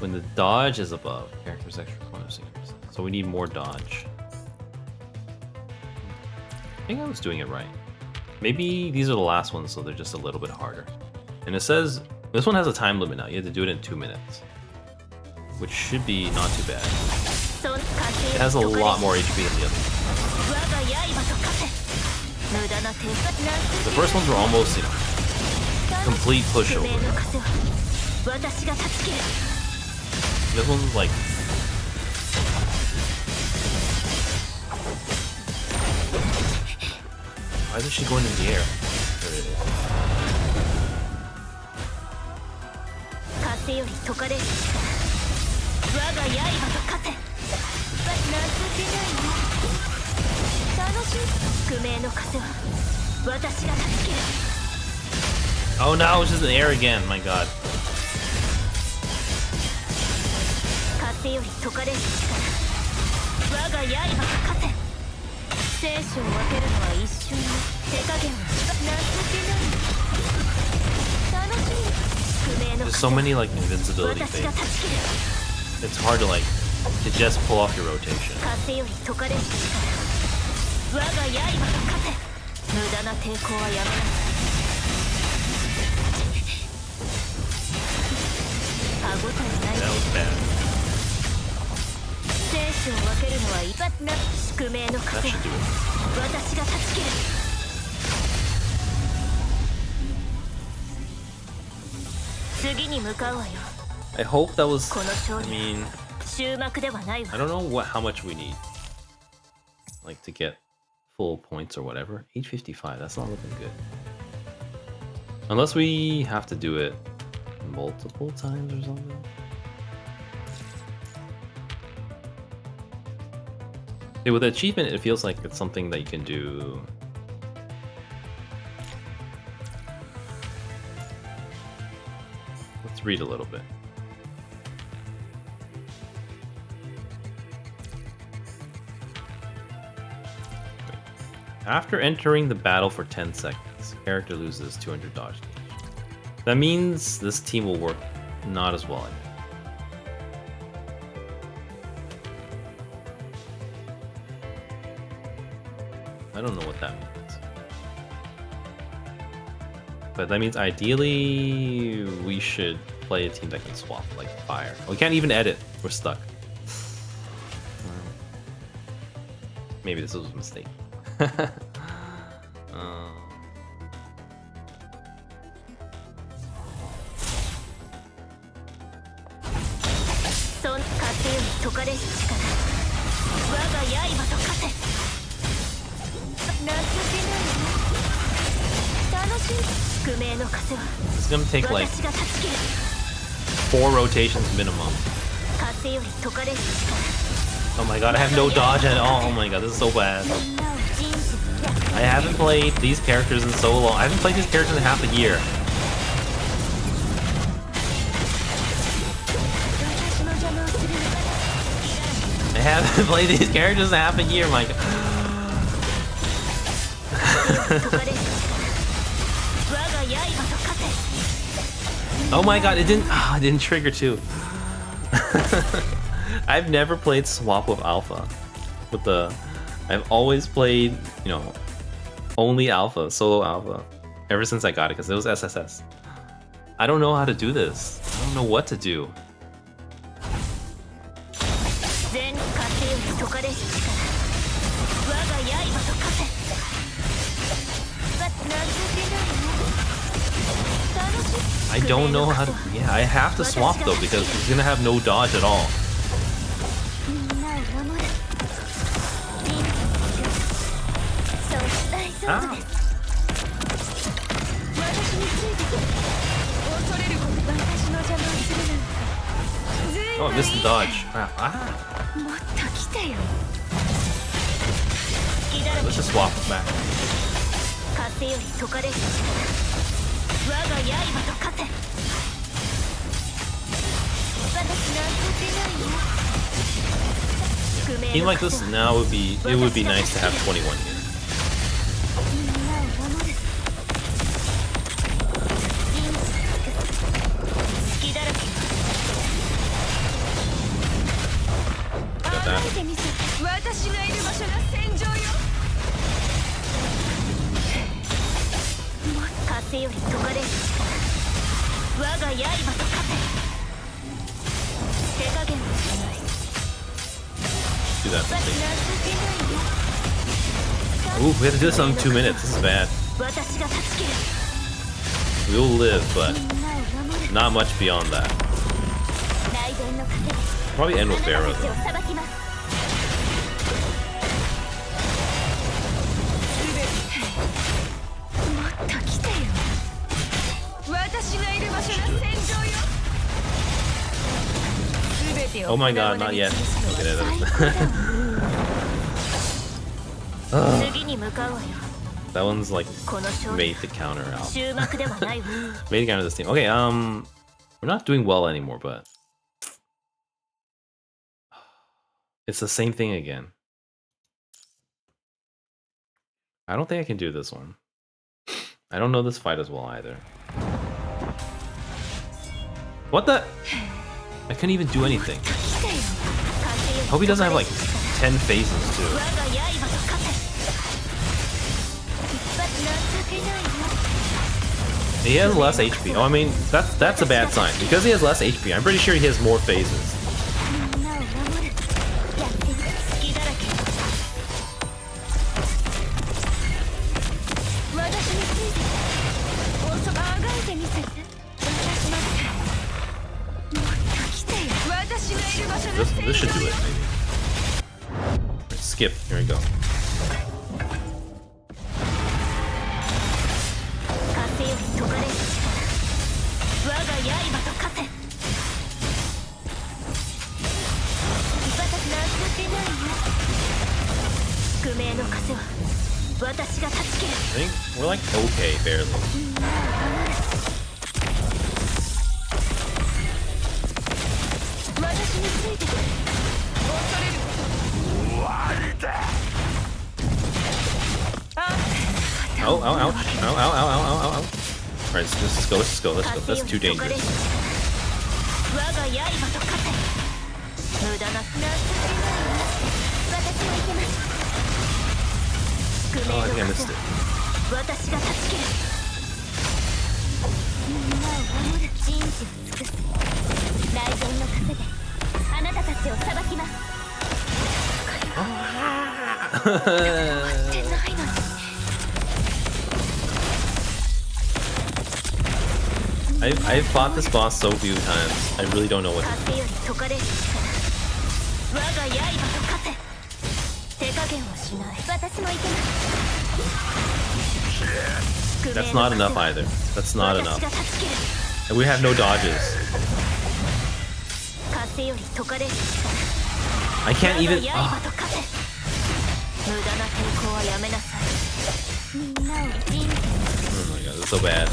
When the dodge is above, character's extra bonus 60%. So we need more dodge. I think I was doing it right. Maybe these are the last ones, so they're just a little bit harder. And it says this one has a time limit now. You have to do it in 2 minutes, which should be not too bad. It has a lot more HP than the other. The first ones were almost, you know, complete pushover. This one's like... Why isn't she going in the air? There it is. Oh no, it's just in the air again, my god. There's so many like invincibility things. It's hard to like to just pull off your rotation. That was bad. That should do it. I hope that was, I mean, I don't know how much we need, like, to get full points or whatever. 855, that's not looking good. Unless we have to do it multiple times or something. Yeah, with the achievement, it feels like it's something that you can do. Let's read a little bit. After entering the battle for 10 seconds, character loses 200 dodge damage. That means this team will work not as well, I think. I don't know what that means. But that means ideally we should play a team that can swap, like fire. We can't even edit. We're stuck. Maybe this was a mistake. It's gonna take like 4 rotations minimum. Oh my god, I have no dodge at all. Oh my god, this is so bad. I haven't played these characters in so long. I haven't played these characters in half a year. I haven't played these characters in half a year, my god. Oh my god, it didn't trigger too. I've never played swap with alpha. I've always played, you know, only alpha, solo alpha, ever since I got it, because it was SSS. I don't know how to do this. I don't know what to do. I don't know how to. Yeah, I have to swap though because he's gonna have no dodge at all. Ah. Oh, I missed the dodge. Crap. Ah. Right, let's just swap back. A team like this now would be nice to have 21 here. Got that. Do that. Ooh, we have to do this in 2 minutes. This is bad. We'll live, but not much beyond that. Probably end with Barrow though. Oh my god, not yet. Okay, that that one's like made to counter out. Made to counter this team. Okay, we're not doing well anymore, but it's the same thing again. I don't think I can do this one. I don't know this fight as well either. What the? I couldn't even do anything. Hope he doesn't have like 10 phases too. He has less HP. Oh, I mean, that's a bad sign. Because he has less HP, I'm pretty sure he has more phases. This should do it, maybe. Right, skip. Here we go. I think we're like okay, barely. Oh, ouch. Ow. Alright, let's go. That's too dangerous. Oh, I think I missed it. I've fought this boss so few times. I really don't know what to do. That's not enough either. That's not enough. And we have no dodges. I can't even... Oh. Oh my god, this is so bad.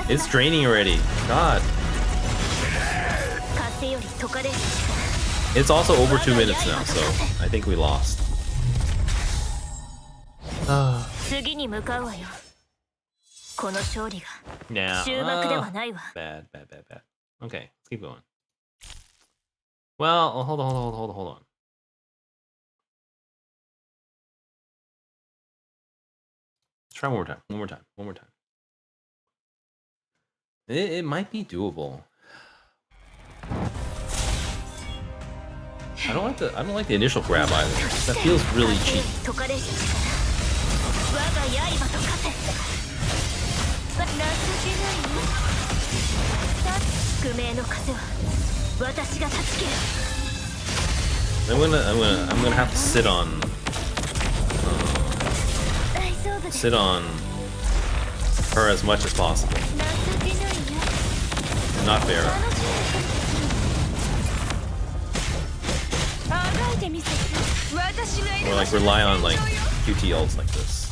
It's draining already. God. It's also over 2 minutes now, so I think we lost. Yeah. Bad. Okay, let's keep going. Well, hold on. Let's try one more time. It might be doable. I don't like the initial grab either. That feels really cheap. I'm gonna have to sit on her as much as possible. Not fair. Or like rely on like QT ults like this.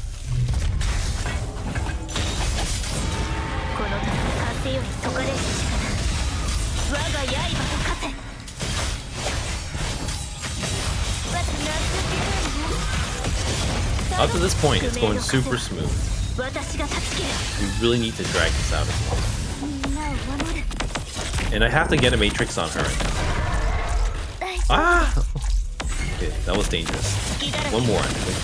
Up to this point, it's going super smooth. We really need to drag this out as well. And I have to get a matrix on her. Ah! Okay, that was dangerous. One more, actually.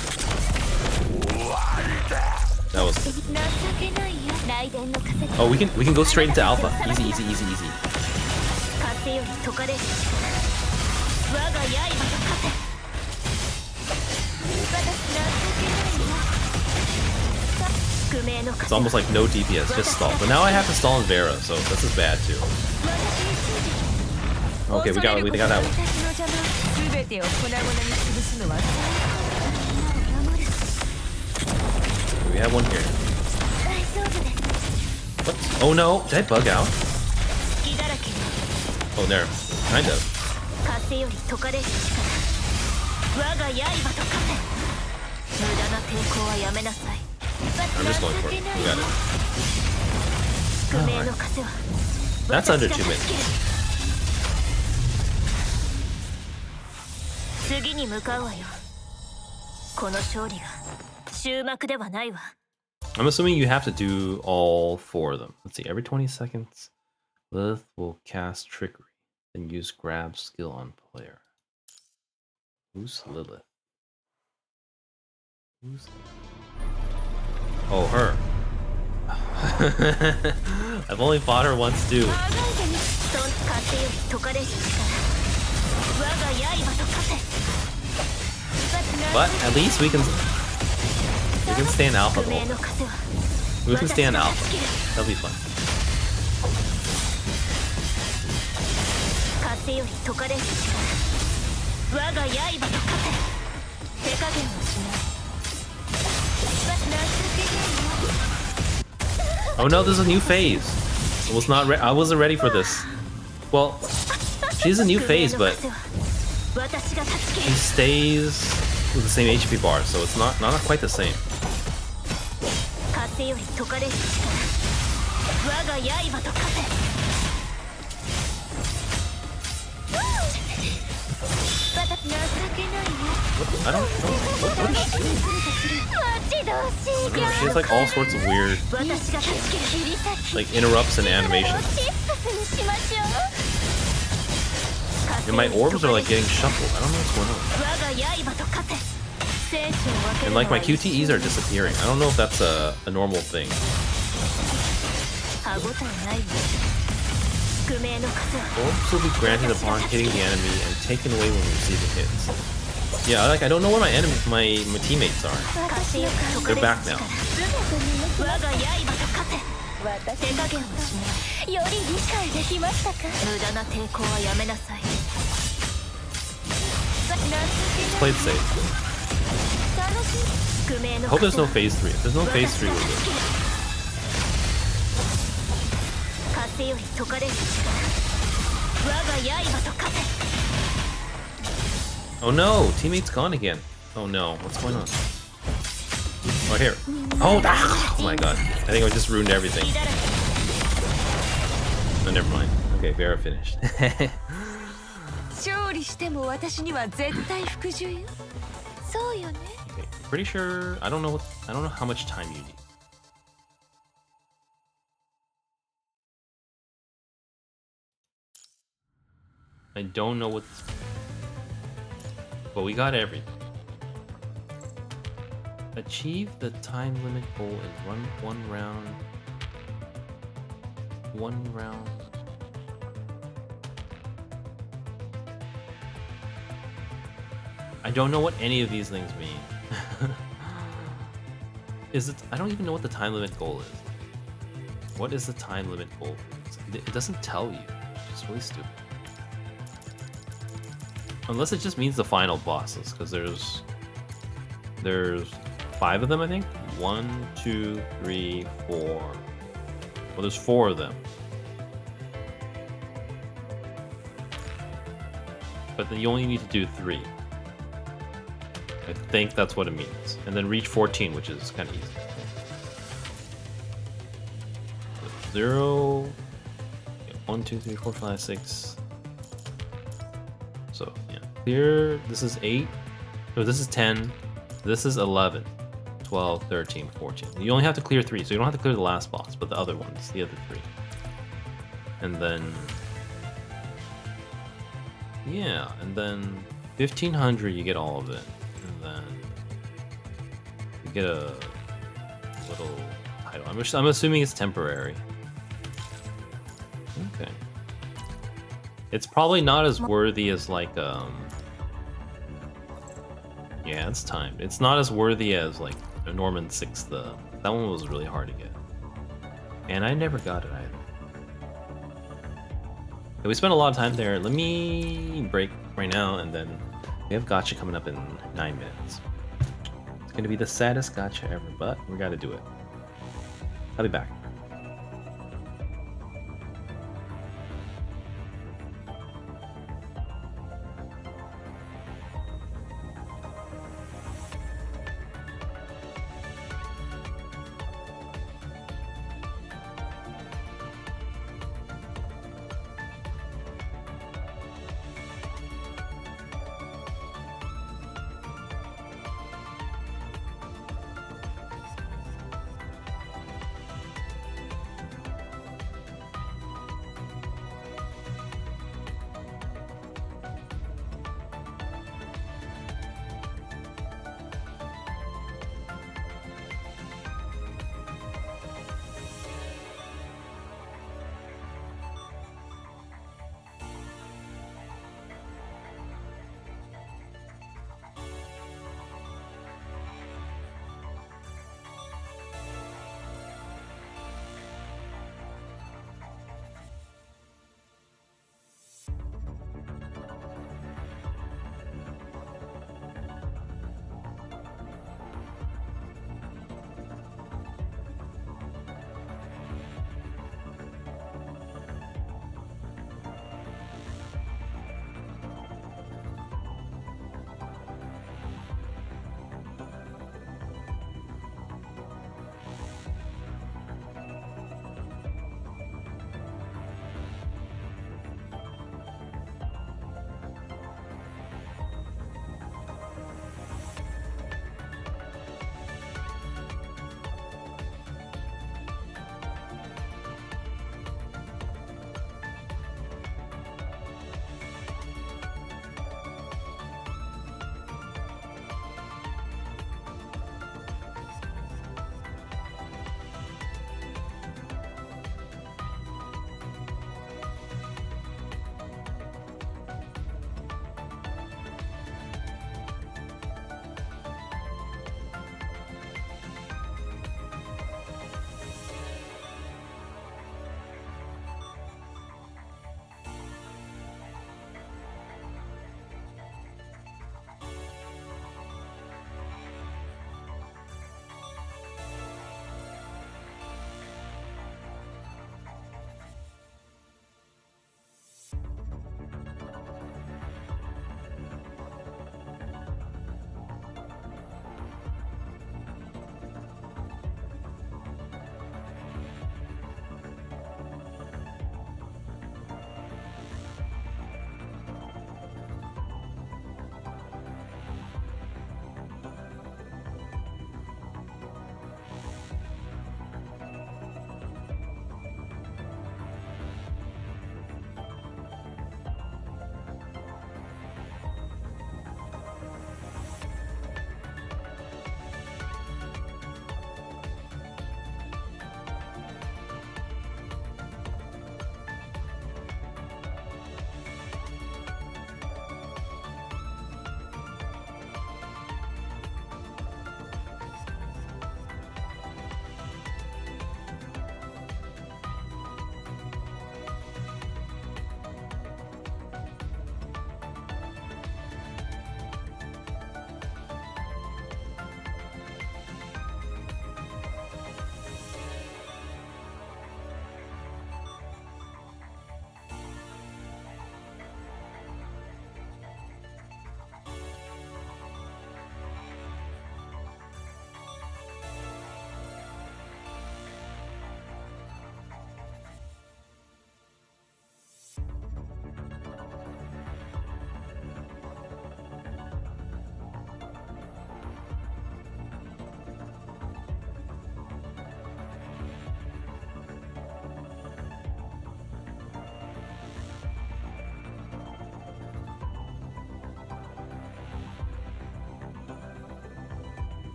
That was... Oh, we can go straight into alpha. Easy, easy, easy, easy. 風より解かれし我が刃と風 It's almost like no DPS, just stall. But now I have to stall in Vera, so this is bad too. Okay, we got that one. We have one here. What? Oh no! Did I bug out? Oh, there. Kind of. I'm just going for it. We got it. Right. That's under 2 minutes. 次に向かうわよ。この勝利が終幕ではないわ。 I'm assuming you have to do all 4 of them. Let's see, every 20 seconds, Lilith will cast Trickery and use grab skill on player. Who's Lilith? Who's Lilith? Oh, her. I've only fought her once too. But at least we can stay in alpha the whole time. We can stay in alpha. That'll be fun. Oh no, there's a new phase. I wasn't ready for this. Well, she's a new phase, but she stays with the same HP bar, so it's not quite the same. What? I don't know. What is she doing? She has like all sorts of weird like interrupts and animations. And my orbs are like getting shuffled. I don't know what's going on. And like my QTEs are disappearing. I don't know if that's a normal thing. Orbs will be granted upon hitting the enemy and taken away when receiving hits. Yeah, I don't know where my teammates are. They're back now. Let's play it safe. I hope there's no phase 3. If there's no phase 3, we're good. Oh no! Teammate's gone again. Oh no, what's going on? Oh, here. Oh, oh my god. I think I just ruined everything. Oh, never mind. Okay, Vera finished. Okay, pretty sure. I don't know how much time you need. I don't know what's. But we got everything. Achieve the time limit goal in one round. One round. I don't know what any of these things mean. Is it? I don't even know what the time limit goal is. What is the time limit goal? It doesn't tell you. It's really stupid. Unless it just means the final bosses, because there's 5 of them, I think. 1, 2, 3, 4. Well, there's 4 of them. But then you only need to do 3. I think that's what it means. And then reach 14, which is kind of easy. 0, 1, 2, 3, 4, 5, 6. So, yeah. Here, this is 8. No, this is 10. This is 11. 12, 13, 14. You only have to clear 3, so you don't have to clear the last boss, but the other ones, the other 3. And then... yeah, and then 1500, you get all of it. And then you get a little I'm assuming it's temporary. Okay. It's probably not as worthy as like yeah, it's timed. It's not as worthy as like a Norman 6. That one was really hard to get. And I never got it either. Okay, we spent a lot of time there. Let me break right now, and then we have gacha coming up in 9 minutes. It's gonna be the saddest gacha ever, but we gotta do it. I'll be back.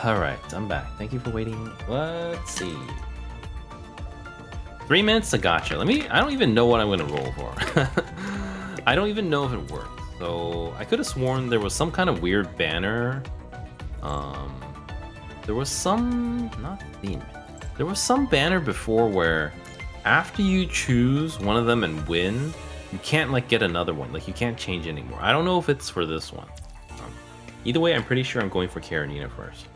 Alright, I'm back. Thank you for waiting. Let's see. 3 minutes to gacha. I don't even know what I'm gonna roll for. I don't even know if it works. So I could have sworn there was some kind of weird banner. There was some, not theme. There was some banner before where after you choose one of them and win, you can't like get another one. Like you can't change anymore. I don't know if it's for this one. Either way, I'm pretty sure I'm going for Karenina first.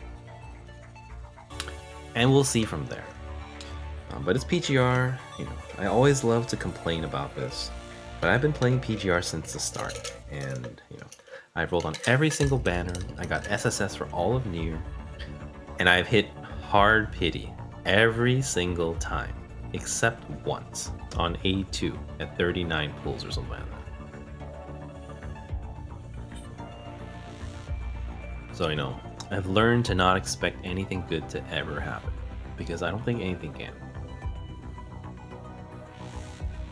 And we'll see from there. But it's PGR, you know, I always love to complain about this. But I've been playing PGR since the start. And, you know, I've rolled on every single banner. I got SSS for all of Nier. And I've hit hard pity every single time. Except once on A2 at 39 pulls or something like that. So, you know, I've learned to not expect anything good to ever happen. Because I don't think anything can.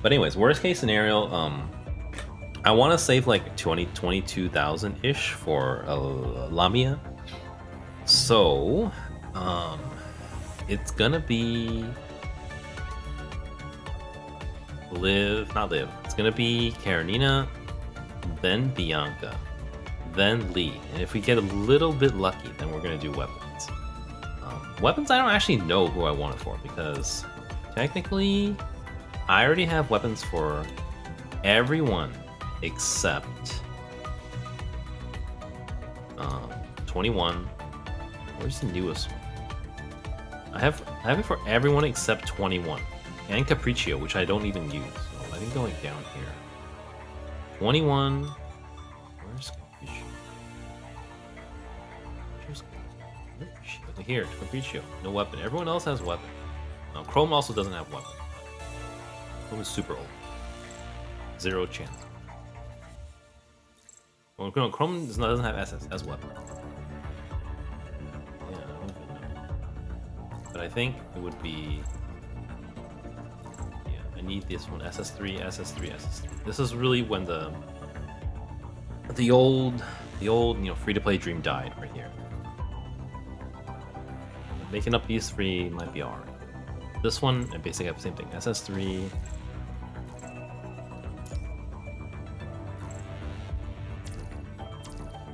But anyways, worst case scenario, I want to save like 22,000-ish for Lamia. So, it's gonna be it's gonna be Karenina, then Bianca, then Lee. And if we get a little bit lucky, then we're gonna do weapons. Weapons, I don't actually know who I want it for because technically I already have weapons for everyone except 21. Where's the newest one? I have it for everyone except 21 and Capriccio, which I don't even use. So I think going down here. 21. Where's Capriccio? Here, Capriccio. No weapon. Everyone else has weapon. Chrome also doesn't have weapon. Chrome is super old. 0 chance. Well, no, Chrome doesn't have SS as weapon. Yeah, I don't even know. But I think it would be. Yeah, I need this one. SS3, SS3, SS3. This is really when the old, free-to-play dream died right here. Making up these 3 might be alright. This one, I basically have the same thing. SS3.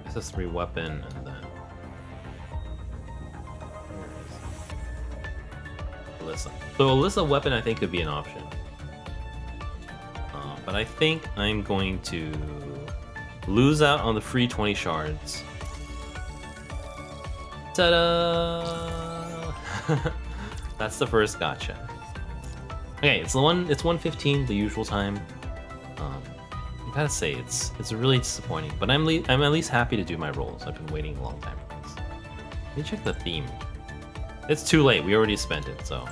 SS3 weapon, and then Alyssa. So Alyssa weapon I think could be an option. But I think I'm going to lose out on the free 20 shards. Ta-da! That's the first gacha. Okay, it's 1:15, the usual time. I gotta say it's really disappointing, but I'm at least happy to do my rolls. I've been waiting a long time for this. Let me check the theme. It's too late. We already spent it, so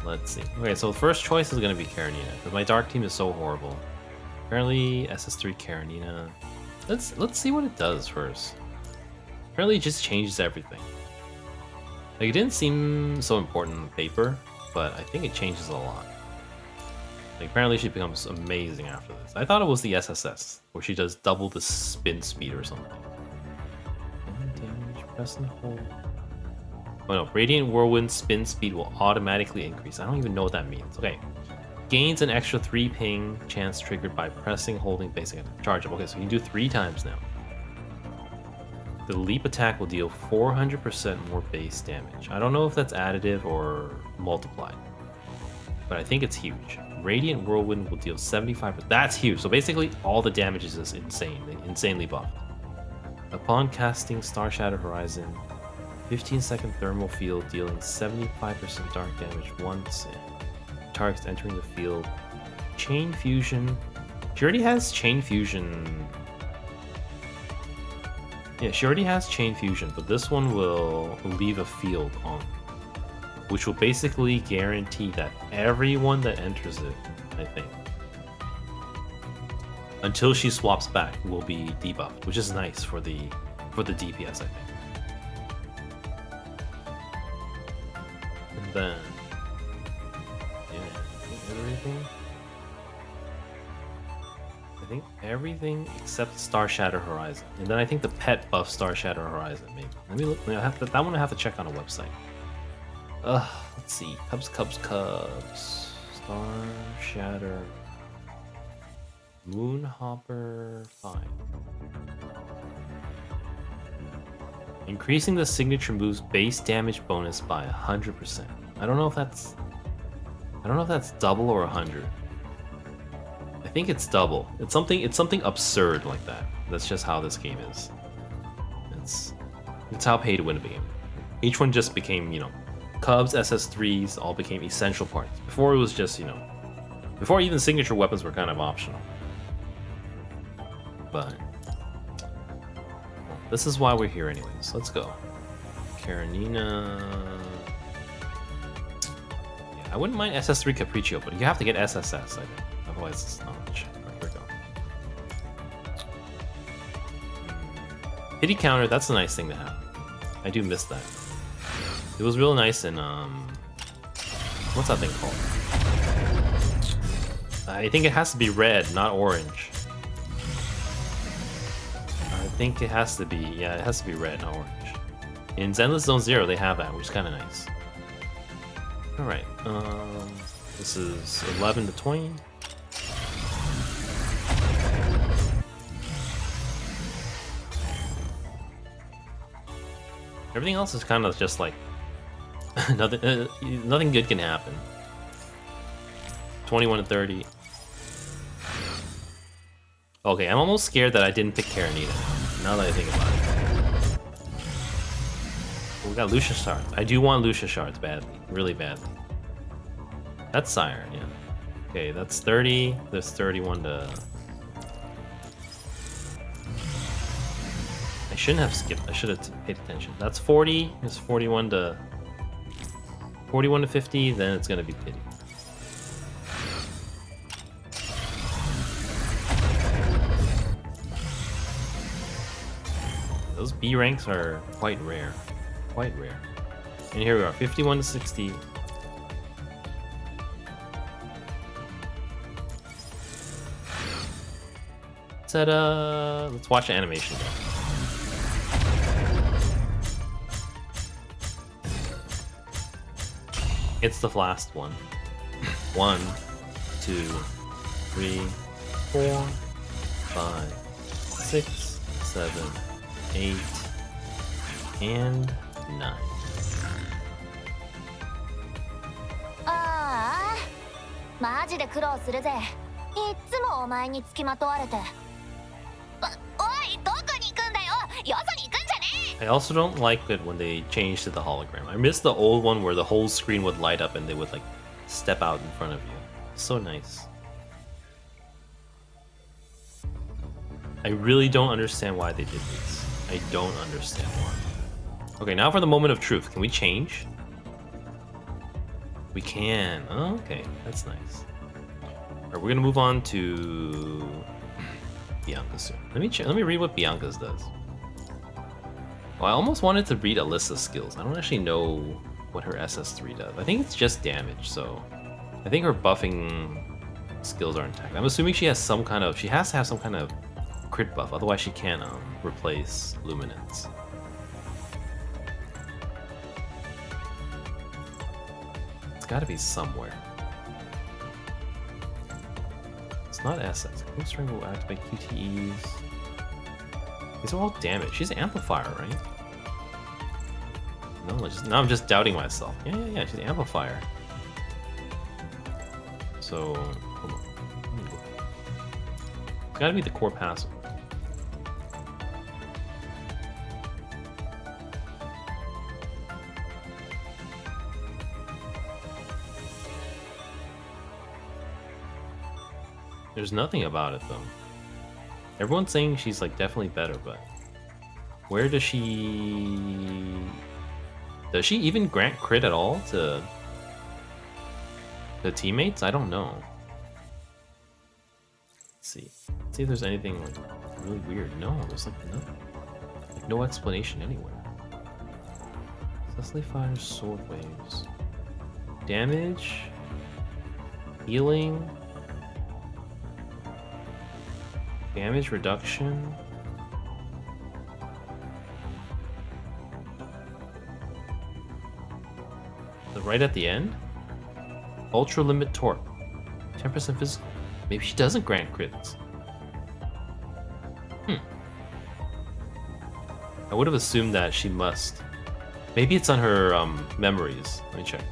let's see. Okay, so the first choice is gonna be Karenina because my dark team is so horrible. Apparently SS3 Karenina. Let's see what it does first. Apparently it just changes everything. Like, it didn't seem so important on paper, but I think it changes a lot. Like, apparently she becomes amazing after this. I thought it was the SSS, where she does double the spin speed or something. Damage, press and hold. Oh no, Radiant Whirlwind spin speed will automatically increase. I don't even know what that means. Okay. Gains an extra 3 ping chance triggered by pressing, holding, basic charge up. Okay, so you can do 3 times now. The leap attack will deal 400% more base damage. I don't know if that's additive or multiplied, but I think it's huge. Radiant Whirlwind will deal 75%. That's huge. So basically, all the damage is just insanely buffed. Upon casting Star Shattered Horizon, 15-second thermal field dealing 75% dark damage once. Targets entering the field. Chain Fusion. She already has Chain Fusion. Yeah, she already has Chain Fusion, but this one will leave a field on, which will basically guarantee that everyone that enters it, I think, until she swaps back, will be debuffed, which is nice for the DPS, I think. And then, yeah, everything. I think everything except Star Shatter Horizon. And then I think the pet buff Star Shatter Horizon, maybe. Let me look. I have to, that one I have to check on a website. Let's see. Cubs. Star Shatter. Moonhopper 5. Increasing the signature move's base damage bonus by 100%. I don't know if that's double or 100. I think it's double. It's something absurd like that. That's just how this game is. It's how pay to win became. Each one just became, you know, Cubs, SS3s all became essential parts. Before it was just, you know, before even signature weapons were kind of optional. But well, this is why we're here anyways. Let's go. Karenina. Yeah, I wouldn't mind SS3 Capriccio, but you have to get SSS, I think. Otherwise it's not much. Alright, here we go. Pity counter, that's a nice thing to have. I do miss that. It was real nice in what's that thing called? I think it has to be red, not orange. I think it has to be, yeah, it has to be red, not orange. In Zenless Zone Zero, they have that, which is kind of nice. All right, this is 11 to 20. Everything else is kind of just like nothing good can happen. 21 to 30. Okay, I'm almost scared that I didn't pick Karenina. Now that I think about it. Oh, we got Lucia shards. I do want Lucia shards badly. Really badly. That's Siren, yeah. Okay, that's 30. There's 31 to... I shouldn't have skipped. I should have paid attention. That's 40. There's 41 to 50. Then it's gonna be pity. Those B ranks are quite rare. Quite rare. And here we are, 51 to 60. Ta-da! Let's watch the animation though. It's the last one. 1, 2, 3, 4, 5, 6, 7, 8, and 9. ああ、マジで苦労するぜ。いっつもお前につきまとわれて。おい、どこに行くんだよ。よそに行くんじゃねえ。 I also don't like it when they change to the hologram. I miss the old one where the whole screen would light up and they would like step out in front of you. So nice. I really don't understand why they did this. I don't understand why. Okay, now for the moment of truth. Can we change? We can. Oh, okay, that's nice. Alright, we're gonna move on to Bianca soon. Let me read what Bianca's does. Well, I almost wanted to read Alyssa's skills. I don't actually know what her SS3 does. I think it's just damage, so I think her buffing skills are intact. I'm assuming she has some kind of, she has to have some kind of crit buff, otherwise she can't replace Luminance. It's gotta be somewhere. It's not SS. Close range will activate QTEs. These are all damage. She's an amplifier, right? No, now I'm just doubting myself. Yeah, she's an amplifier. So, hold on. It's gotta be the core passive. There's nothing about it though. Everyone's saying she's like definitely better, but where does she even grant crit at all to the teammates? I don't know. Let's see if there's anything like really weird. No, there's like nothing. Like no explanation anywhere. Cecily fires sword waves. Damage, healing. Damage reduction. Right at the end? Ultra limit torque. 10% physical. Maybe she doesn't grant crits. I would have assumed that she must. Maybe it's on her memories. Let me check.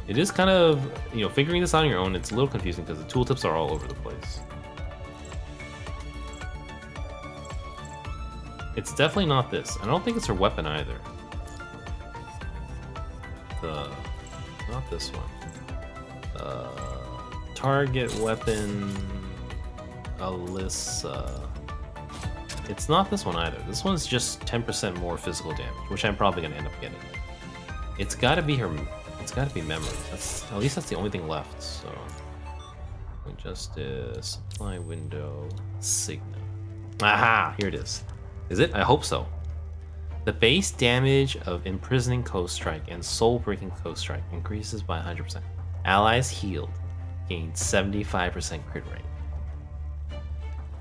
It is kind of, you know, figuring this out on your own, it's a little confusing because the tooltips are all over the place. It's definitely not this. I don't think it's her weapon either. Not this one. Target weapon, Alyssa. It's not this one either. This one's just 10% more physical damage, which I'm probably gonna end up getting. It's gotta be her. It's gotta be memories. At least that's the only thing left. So, Justice, supply window, Signa. Aha! Here it is. Is it? I hope so. The base damage of imprisoning Coast Strike and soul-breaking Coast Strike increases by 100%. Allies healed gain 75% crit rate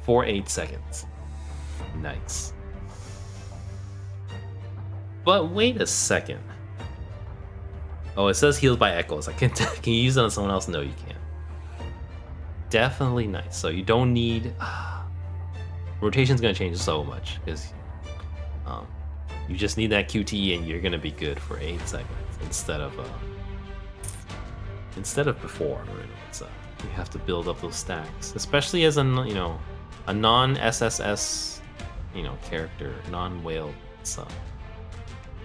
for 8 seconds. Nice. But wait a second. Oh, it says healed by echoes. Can you use that on someone else? No, you can't. Definitely nice. So you don't need... rotation's gonna change so much because you just need that QTE and you're gonna be good for 8 seconds instead of before. Right? It's, you have to build up those stacks, especially as a non-SSS character, non-whale.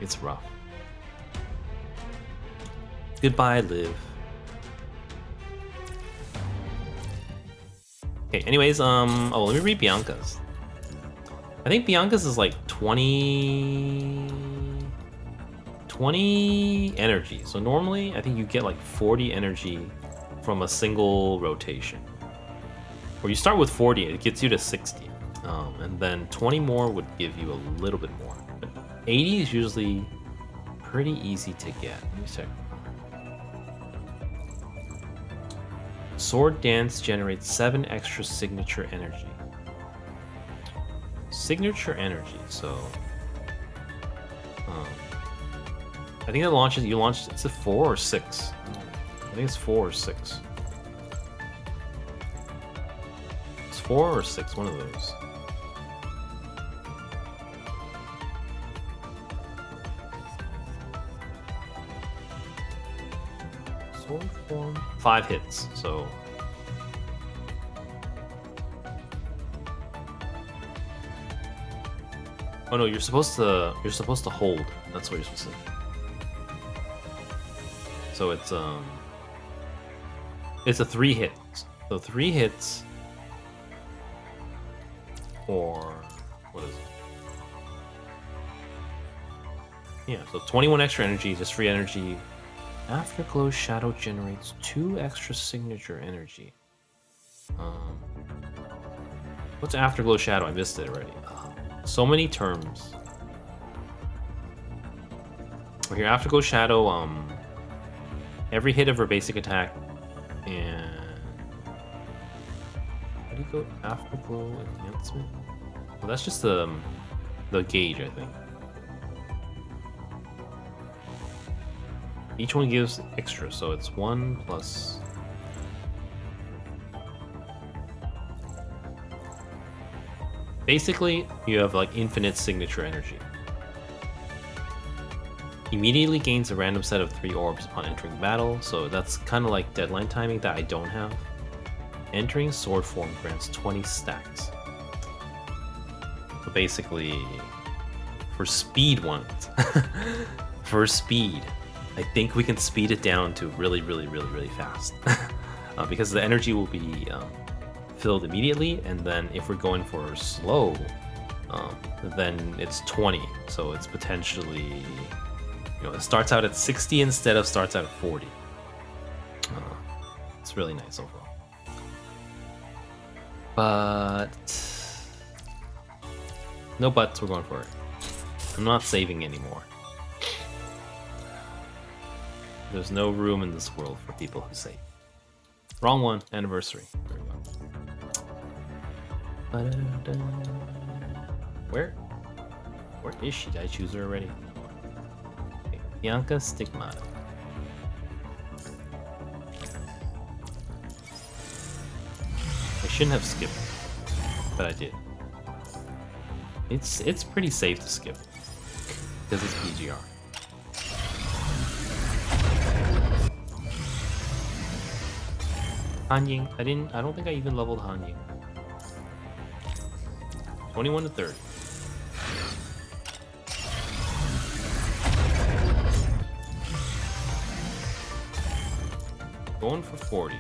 It's rough. Goodbye, Liv. Okay. Anyways, oh, let me read Bianca's. I think Bianca's is like 20 energy. So normally, I think you get like 40 energy from a single rotation. Or you start with 40, it gets you to 60. And then 20 more would give you a little bit more. But 80 is usually pretty easy to get. Let me check. Sword Dance generates 7 extra signature energy. Signature energy, so I think it launches. You launched. It's a 4 or 6. I think it's 4 or 6. It's 4 or 6. One of those. Sword form. 5 hits. So. Oh no, you're supposed to hold. That's what you're supposed to do. So it's a 3 hit. So 3 hits or what is it? Yeah, so 21 extra energy, just free energy. Afterglow Shadow generates 2 extra signature energy. What's Afterglow Shadow? I missed it already. So many terms. Well, here, Afterglow Shadow, every hit of her basic attack, and how do you go? Afterglow enhancement? Well, that's just the gauge, I think. Each one gives extra, so it's 1 plus. Basically, you have like infinite signature energy. Immediately gains a random set of 3 orbs upon entering battle, so that's kind of like deadline timing that I don't have. Entering sword form grants 20 stacks. So basically, for speed ones, for speed, I think we can speed it down to really fast. Because the energy will be filled immediately, and then if we're going for slow, then it's 20. So it's potentially, it starts out at 60 instead of starts out at 40. It's really nice overall. But no buts, we're going for it. I'm not saving anymore. There's no room in this world for people who save. Wrong one, anniversary. There we go. Ba-da-da-da. Where is she? Did I choose her already? Okay. Bianca Stigmata. I shouldn't have skipped, but I did. It's pretty safe to skip because it's PGR. Hanying. I don't think I even leveled Hanying. 21 to 30. Going for 40.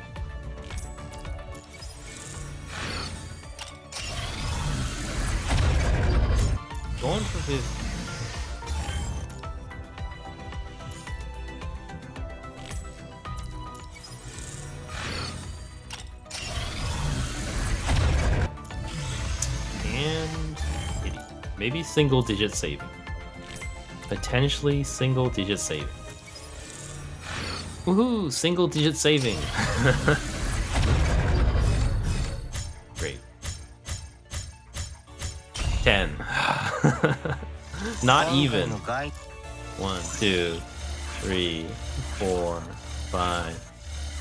Going for 50. And 80. Maybe single digit saving. Potentially single digit saving. Woohoo! Single digit saving. Great. 10. Not even. 1, 2, 3, 4, 5,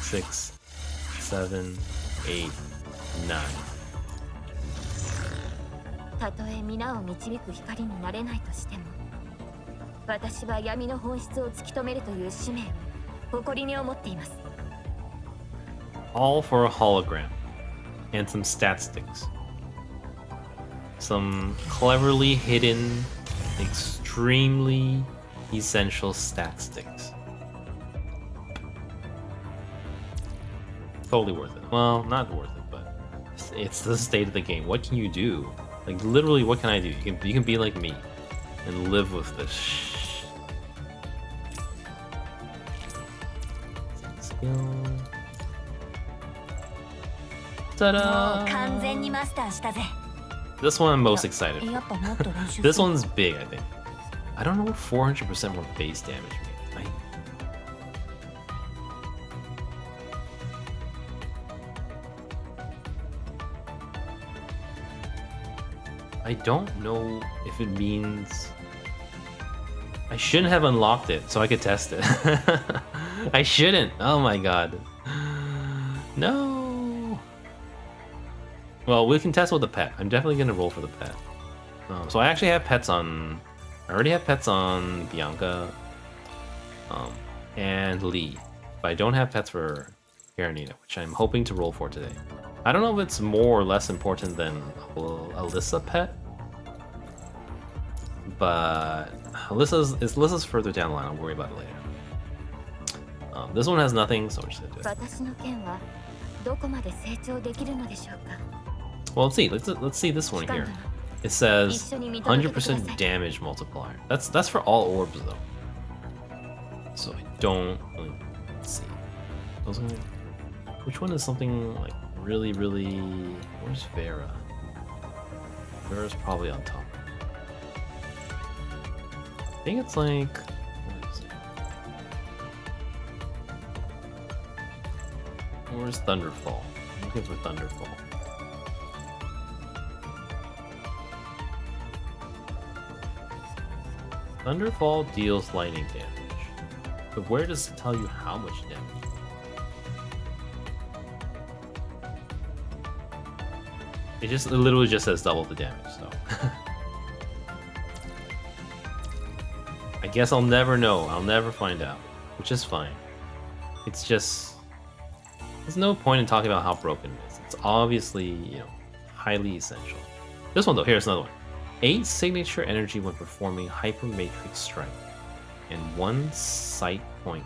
6, 7, 8, 9. たとえ皆を導く光になれないとしても、私は闇の本質を突き止めるという使命を誇りに思っています。All for a hologram and some stat sticks. Some cleverly hidden, extremely essential stat sticks. Totally worth it. Well, not worth it, but it's the state of the game. What can you do? Like literally, what can I do? You can be like me and live with this. Skill. Ta-da! This one I'm most excited for. This one's big, I think. I don't know what 400% more base damage means. I don't know if it means... I shouldn't have unlocked it so I could test it. I shouldn't. Oh my god. No. Well, we can test with the pet. I'm definitely gonna roll for the pet. So I actually have pets on... I already have pets on Bianca and Lee. But I don't have pets for Karenina, which I'm hoping to roll for today. I don't know if it's more or less important than Alyssa pet. But Alyssa's further down the line. I'll worry about it later. This one has nothing, so we're just gonna do it. Well, let's see. Let's see this one here. It says 100% damage multiplier. That's for all orbs though. So I don't really see. Which one is something like really? Where's Vera? Vera's probably on top. I think it's like. What is it? Where's Thunderfall? I'm looking for Thunderfall. Thunderfall deals lightning damage, but where does it tell you how much damage? It literally just says double the damage, so. I guess I'll never know. I'll never find out, which is fine. It's just... There's no point in talking about how broken it is. It's obviously, you know, highly essential. This one though, here's another one. 8 signature energy when performing Hyper Matrix Strike, and 1 sight point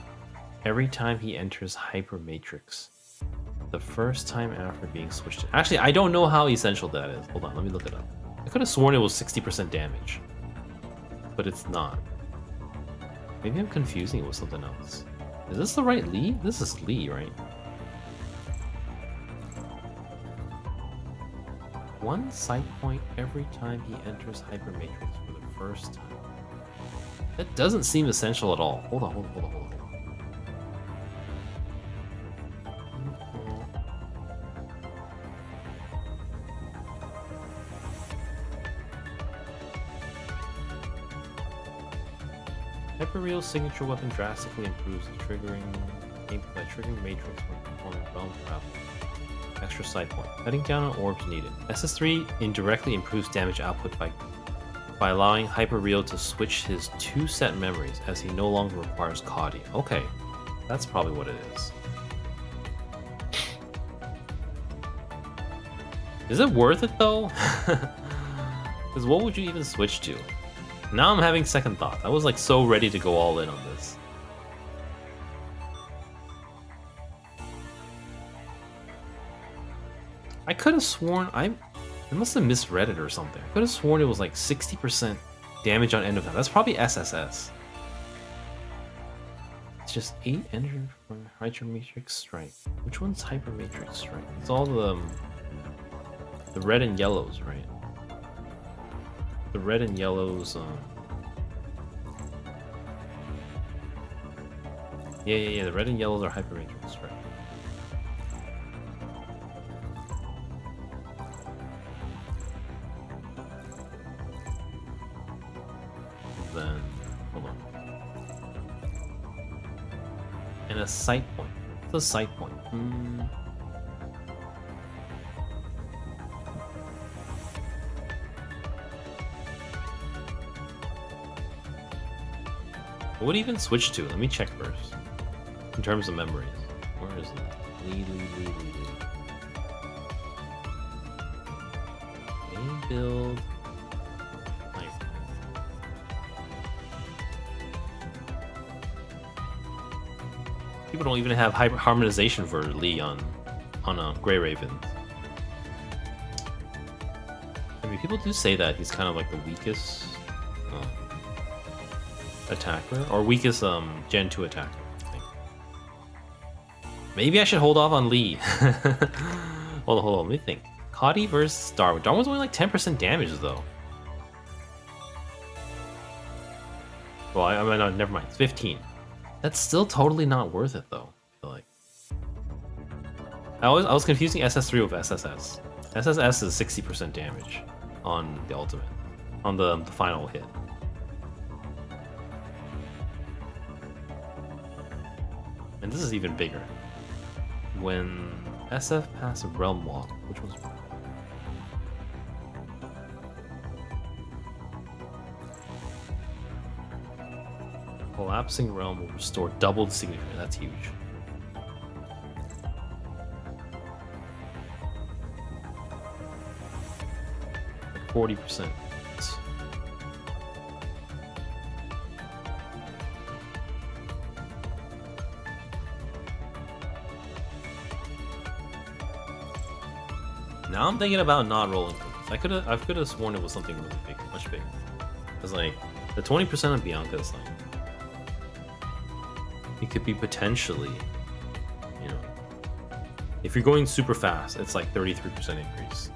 every time he enters Hyper Matrix. The first time after being switched to... Actually, I don't know how essential that is. Hold on, let me look it up. I could have sworn it was 60% damage, but it's not. Maybe I'm confusing it with something else. Is this the right Lee? This is Lee, right? 1 sight point every time he enters Hyper Matrix for the first time. That doesn't seem essential at all. Hold on. Hyperreal's signature weapon drastically improves the triggering by triggering matrix when performing realm travel. Extra side point. Cutting down on orbs needed. SS3 indirectly improves damage output by allowing Hyperreal to switch his 2 set memories as he no longer requires Kadi. Okay, that's probably what it is. Is it worth it though? Because what would you even switch to? Now I'm having second thoughts. I was like so ready to go all in on this. I could have sworn I must have misread it or something. I could have sworn it was like 60% damage on end of time. That's probably SSS. It's just 8 energy for Hypermatrix Strike. Which one's Hypermatrix Strike? It's all the red and yellows, right? The red and yellows. Yeah. The red and yellows are Hypermatrix Strike. Then hold on. And a sight point. What's a sight point? What would he even switch to? Let me check first. In terms of memories. Where is it? Lee. Main build. Nice. People don't even have harmonization for Lee on Grey Raven. I mean, people do say that he's kind of like the weakest attacker, or weakest Gen 2 attacker, I think. Maybe I should hold off on Lee. hold on, let me think. Kadi versus Darwin. Darwin's only like 10% damage though. Well, I mean, no, never mind. It's 15. That's still totally not worth it though. I feel like. I was confusing SS3 with SSS. SSS is 60% damage on the ultimate, on the final hit. And this is even bigger. When SF passes a realm walk, which one's right? Collapsing realm will restore double the signature. That's huge. Like 40%. Now I'm thinking about not rolling for this. I could have sworn it was something really big, much bigger. Cause like the 20% on Bianca is like, it could be potentially, you know, if you're going super fast, it's like 33% increase,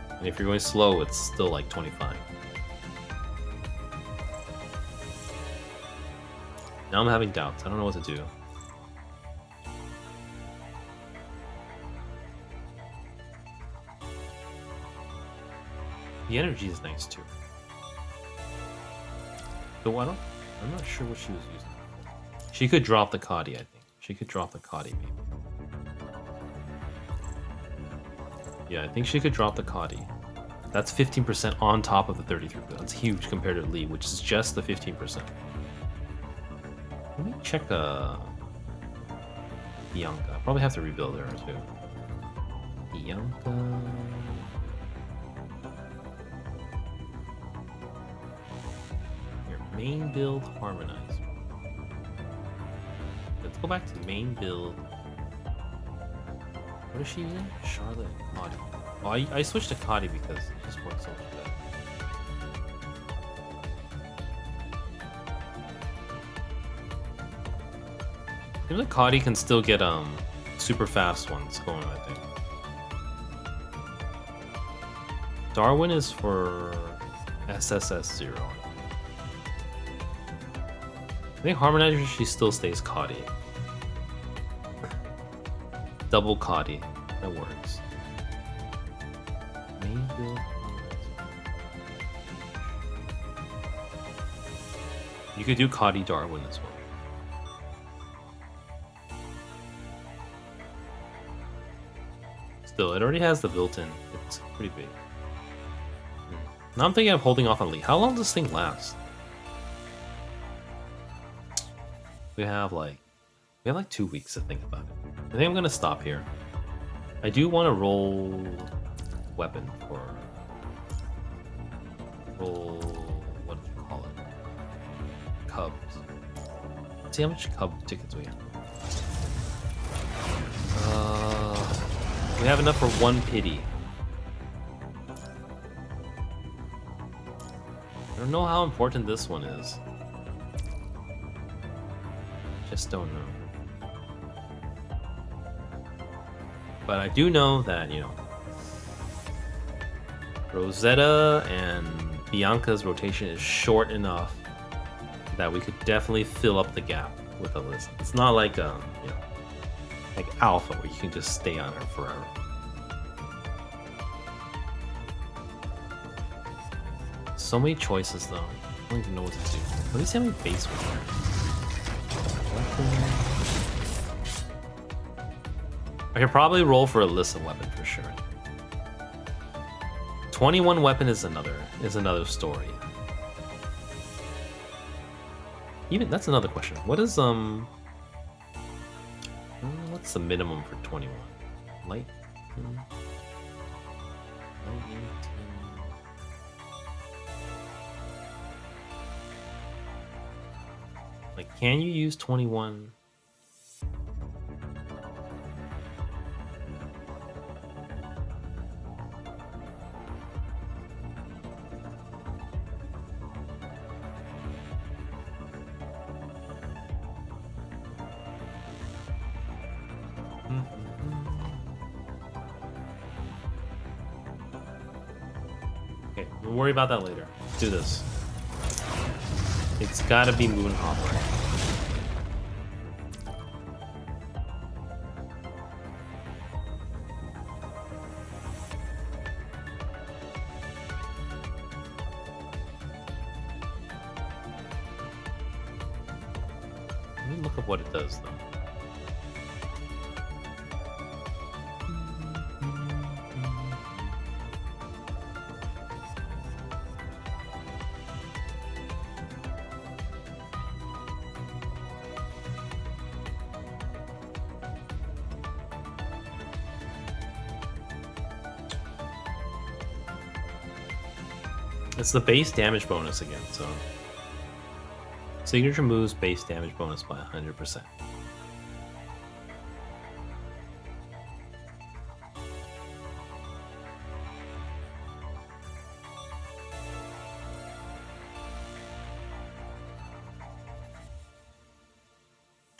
and if you're going slow, it's still like 25. Now I'm having doubts. I don't know what to do. The energy is nice too. Though I'm not sure what she was using. She could drop the Kadi, I think. She could drop the Kadi, maybe. Yeah, I think she could drop the Kadi. That's 15% on top of the 33%. That's huge compared to Lee, which is just the 15%. Let me check Bianca. I'll probably have to rebuild her too. Bianca. Main build harmonize. Let's go back to the main build. What is she using? Charlotte and Kadi. Oh, I switched to Kadi because it just works so much better. Seems like Kadi can still get super fast ones going, I think. Darwin is for SSS 0. I think Harmonizer, she still stays Kadi. Double Kadi. That works. Main build Harmonizer. You could do Cody Darwin as well. Still, it already has the built-in. It's pretty big. Now I'm thinking of holding off on Lee. How long does this thing last? We have like 2 weeks to think about it. I think I'm gonna stop here. I do want to roll weapon for what do you call it? Cubs. Let's see how much cub tickets we have. We have enough for one pity. I don't know how important this one is. Just don't know. But I do know that, you know, Rosetta and Bianca's rotation is short enough that we could definitely fill up the gap with Alyssa. It's not like you know, like Alpha where you can just stay on her forever. So many choices though. I don't even know what to do. Let me see how many base we have. I could probably roll for Alyssa weapon for sure. 21 weapon is another story. Even that's another question. What is what's the minimum for 21? Light? Like, can you use 21? Okay, we'll worry about that later. Let's do this. It's gotta be Moonhopper. Let me look up what it does though. It's the base damage bonus again, so signature moves base damage bonus by 100%.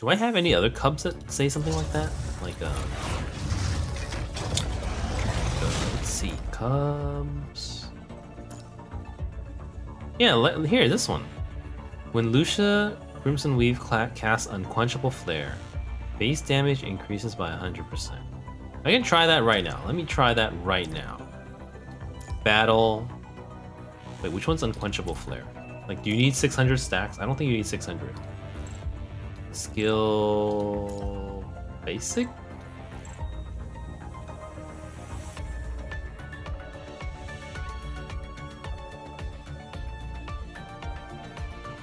Do I have any other cubs that say something like that? Like, let's see, cubs. Yeah, here, this one. When Lucia Crimson Weave casts Unquenchable Flare, base damage increases by 100%. I can try that right now. Let me try that right now. Battle. Wait, which one's Unquenchable Flare? Like, do you need 600 stacks? I don't think you need 600. Skill... Basic?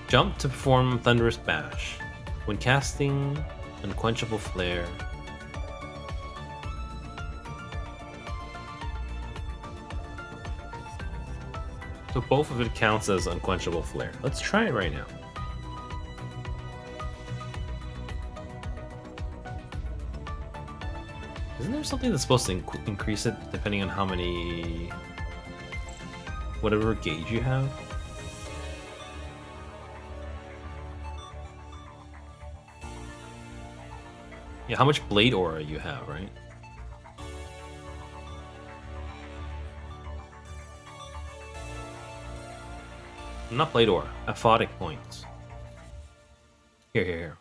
Jump to perform Thunderous Bash. When casting Unquenchable Flare. So both of it counts as Unquenchable Flare. Let's try it right now. Isn't there something that's supposed to increase it depending on how many... whatever gauge you have? Yeah, how much blade aura you have, right? Not blade aura, aphotic points. Here.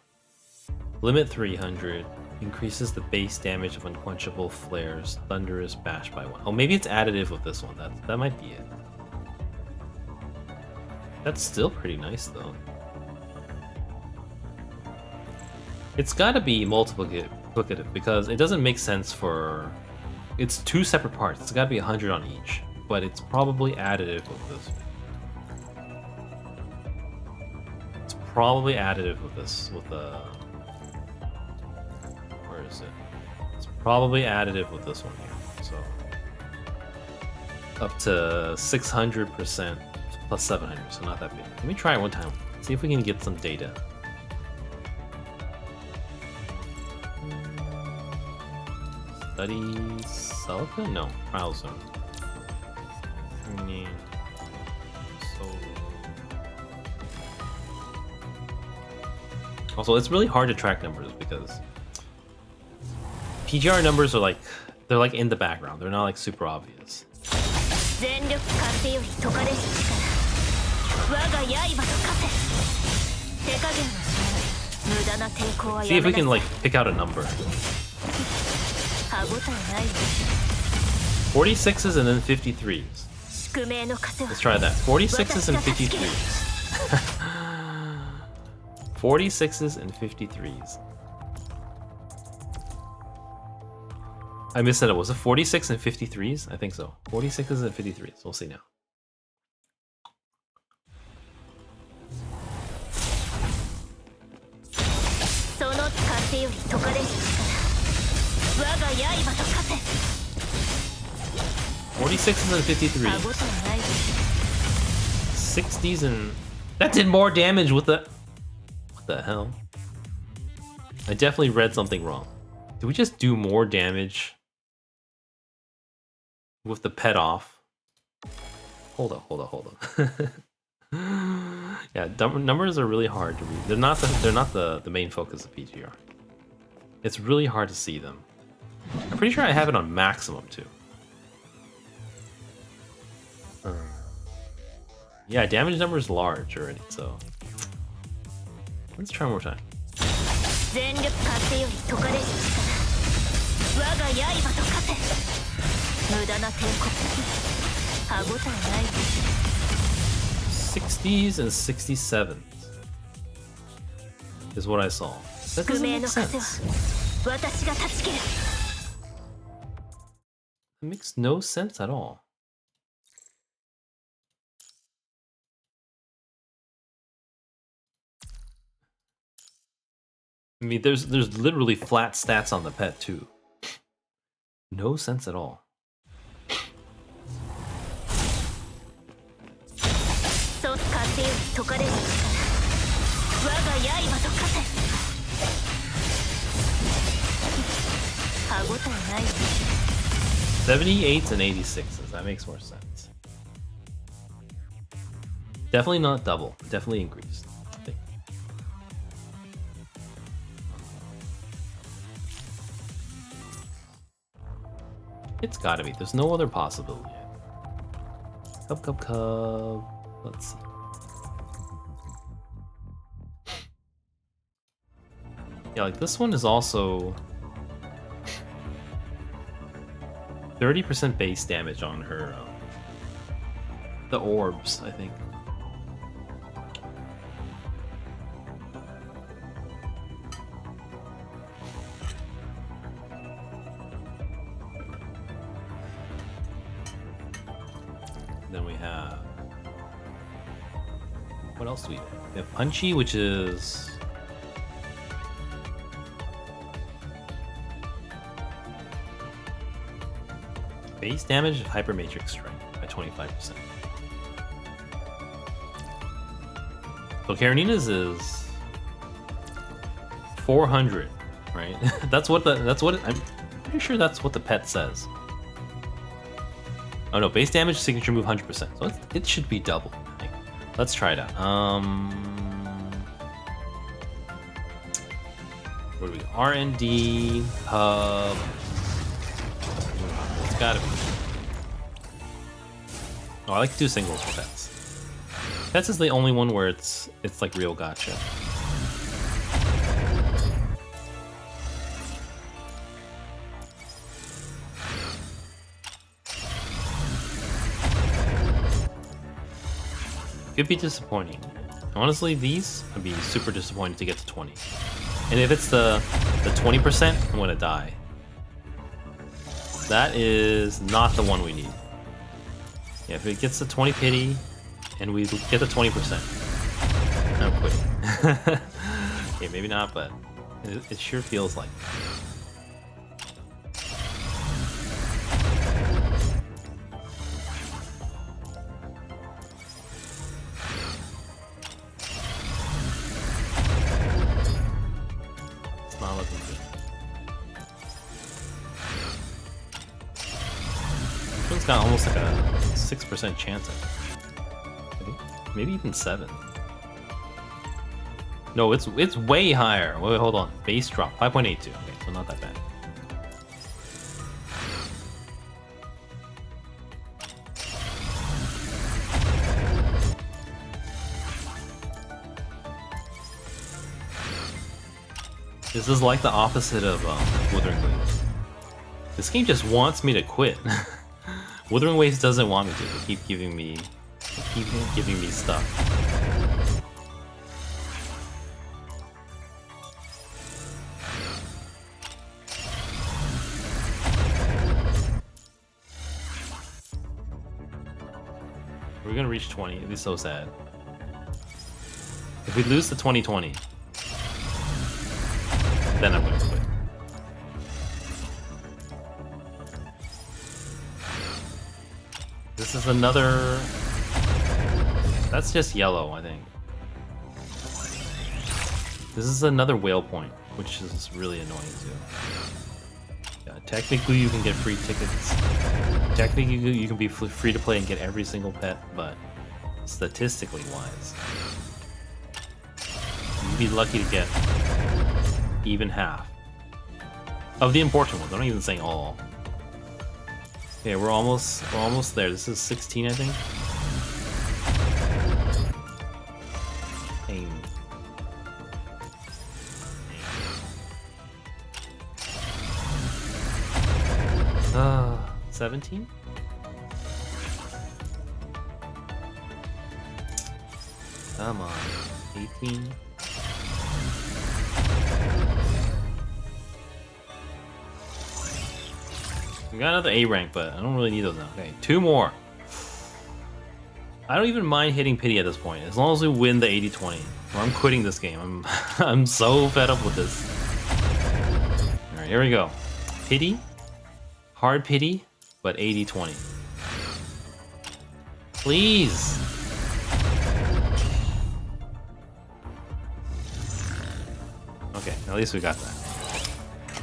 Limit 300. Increases the base damage of Unquenchable Flares, Thunderous Bash by 1. Oh, maybe it's additive with this one. That might be it. That's still pretty nice, though. It's gotta be multiplicative because it doesn't make sense for... It's 2 separate parts. It's gotta be 100 on each. But it's probably additive with this. It's probably additive with this, with the... Where is it? It's probably additive with this one here, so... Up to 600% plus 700, so not that big. Let me try it one time. See if we can get some data. Study Celica? No, trial zone. Training. Also, it's really hard to track numbers because PGR numbers are like, they're like in the background. They're not like super obvious. See if we can like pick out a number. 46s and then 53s. Let's try that. 46s and 53s. 46s and 53s. I missed that. Was it 46 and 53s? I think so. 46s and 53s. We'll see now. "46s and 53s. 60s and... That did more damage with the... What the hell? I definitely read something wrong. Did we just do more damage with the pet off? Hold up. Yeah, numbers are really hard to read. They're not the main focus of PGR. It's really hard to see them. I'm pretty sure I have it on maximum too. Yeah, damage number is large already, so let's try one more time. 60s and 67s is what I saw. That doesn't make sense. It makes no sense at all. I mean, there's literally flat stats on the pet too. No sense at all. "78s and 86s. That makes more sense. Definitely not double. Definitely increased. I think. It's gotta be. There's no other possibility. Cub. Let's see. Yeah, like this one is also 30% base damage on her. The orbs, I think. Then we have... What else do we have? We have Punchy, which is... Base damage of Hypermatrix Strength by 25%. So Karenina's is 400, right? I'm pretty sure that's what the pet says. Oh no, base damage, signature move 100%. So it should be double, I think. Let's try it out. What do we got? R&D, hub. It's gotta be. Oh, I like to do singles for pets. Pets is the only one where it's like real gacha. Could be disappointing. Honestly, these would be super disappointing to get to 20. And if it's the 20%, I'm gonna die. That is not the one we need. Yeah, if it gets the 20 pity and we get the 20%, I'm quitting. Okay, maybe not, but it sure feels like. It's not looking good. This one's got almost like a 6% chance, I think. Maybe even 7. No, it's way higher. Wait, hold on. Base drop 5.82. Okay, so not that bad. This is like the opposite of Withering Waves. This game just wants me to quit. Withering Waves doesn't want me to. They keep giving me stuff. We're gonna reach 20. It'd be so sad. If we lose the 2020, then I'm gonna quit. This is another... That's just yellow, I think. This is another whale point, which is really annoying too. Yeah, technically you can get free tickets. Technically you can be free to play and get every single pet, but statistically wise, you'd be lucky to get even half of the important ones. I'm not even saying all. Okay, we're almost there. This is 16, I think. Aim. 17? Come on. 18? We got another A rank, but I don't really need those now. Okay, 2 more. I don't even mind hitting pity at this point, as long as we win the 80-20. Or I'm quitting this game. I'm so fed up with this. Alright, here we go. Pity. Hard pity, but 80-20. Please! Okay, at least we got that.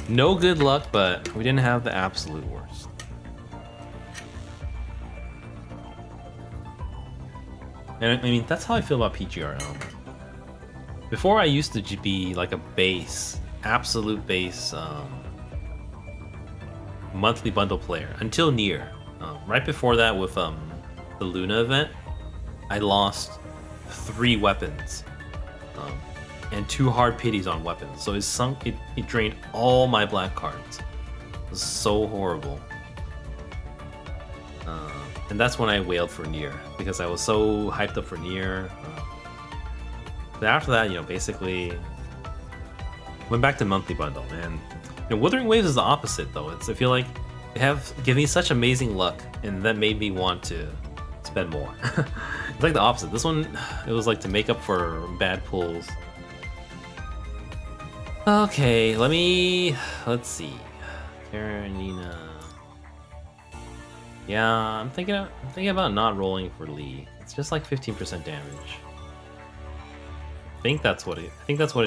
No good luck, but we didn't have the absolute worst. And I mean, that's how I feel about PGR. Before I used to be like a base, absolute base monthly bundle player until Nier. Right before that with the Luna event, I lost 3 weapons. And 2 hard pities on weapons, so it drained all my black cards. It was so horrible. And that's when I wailed for Nier, because I was so hyped up for Nier. But after that, you know, basically went back to monthly bundle, and you know, Withering Waves is the opposite though. I feel like they give me such amazing luck, and that made me want to spend more. It's like the opposite. This one, it was like to make up for bad pulls. Okay, let's see. Karenina. Yeah, I'm thinking about not rolling for Lee. It's just like 15% damage. I think that's what it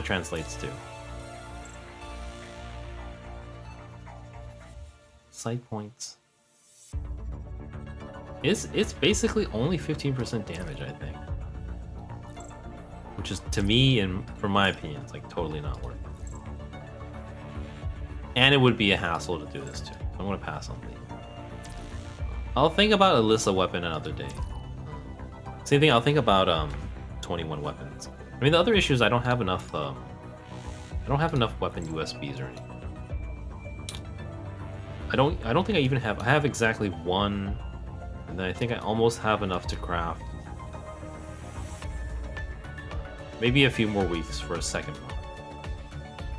translates to. Side points. It's basically only 15% damage, I think. Which is, to me, and from my opinion, it's like totally not worth it. And it would be a hassle to do this too. I'm gonna pass on Lee. I'll think about Alyssa weapon another day. Same thing, I'll think about 21 weapons. I mean, the other issue is I don't have enough weapon USBs or anything. I don't think I even have. I have exactly 1, and then I think I almost have enough to craft maybe a few more weeks for a second one.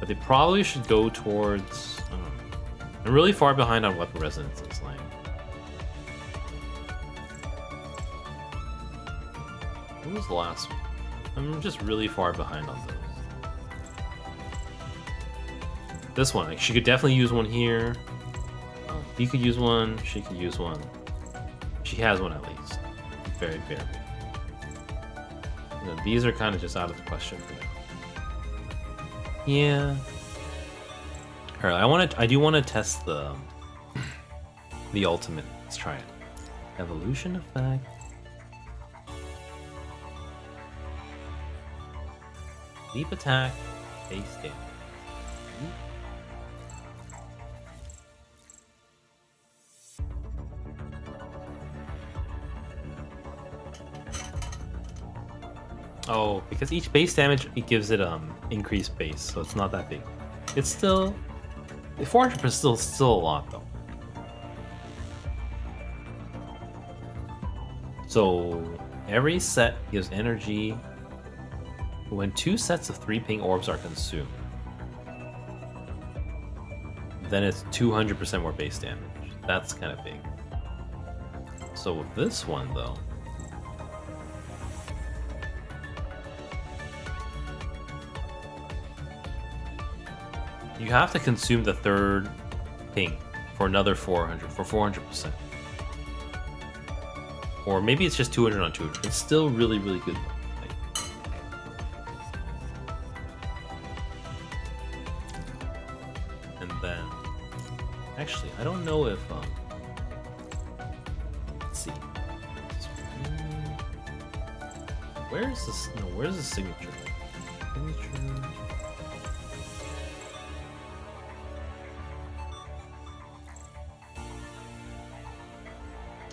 But they probably should go towards... I don't know. I'm really far behind on weapon resonances, like... What was the last one? I'm just really far behind on those. This one, like, she could definitely use one here. He could use one, she could use one. She has one at least. Very, very. You know, these are kind of just out of the question for now. Yeah. Alright, I do want to test the ultimate. Let's try it. Evolution effect. Leap attack, base damage. Oh, because each base damage, it gives it increased base, so it's not that big. It's still 400% is still a lot though. So every set gives energy when 2 sets of 3 pink orbs are consumed. Then it's 200% more base damage. That's kind of big. So with this one though, you have to consume the 3rd ping for another 400, for 400%. Or maybe it's just 200 on 200. It's still really, really good. And then, actually, I don't know if, let's see. Where's this, no, where's the signature? Signature.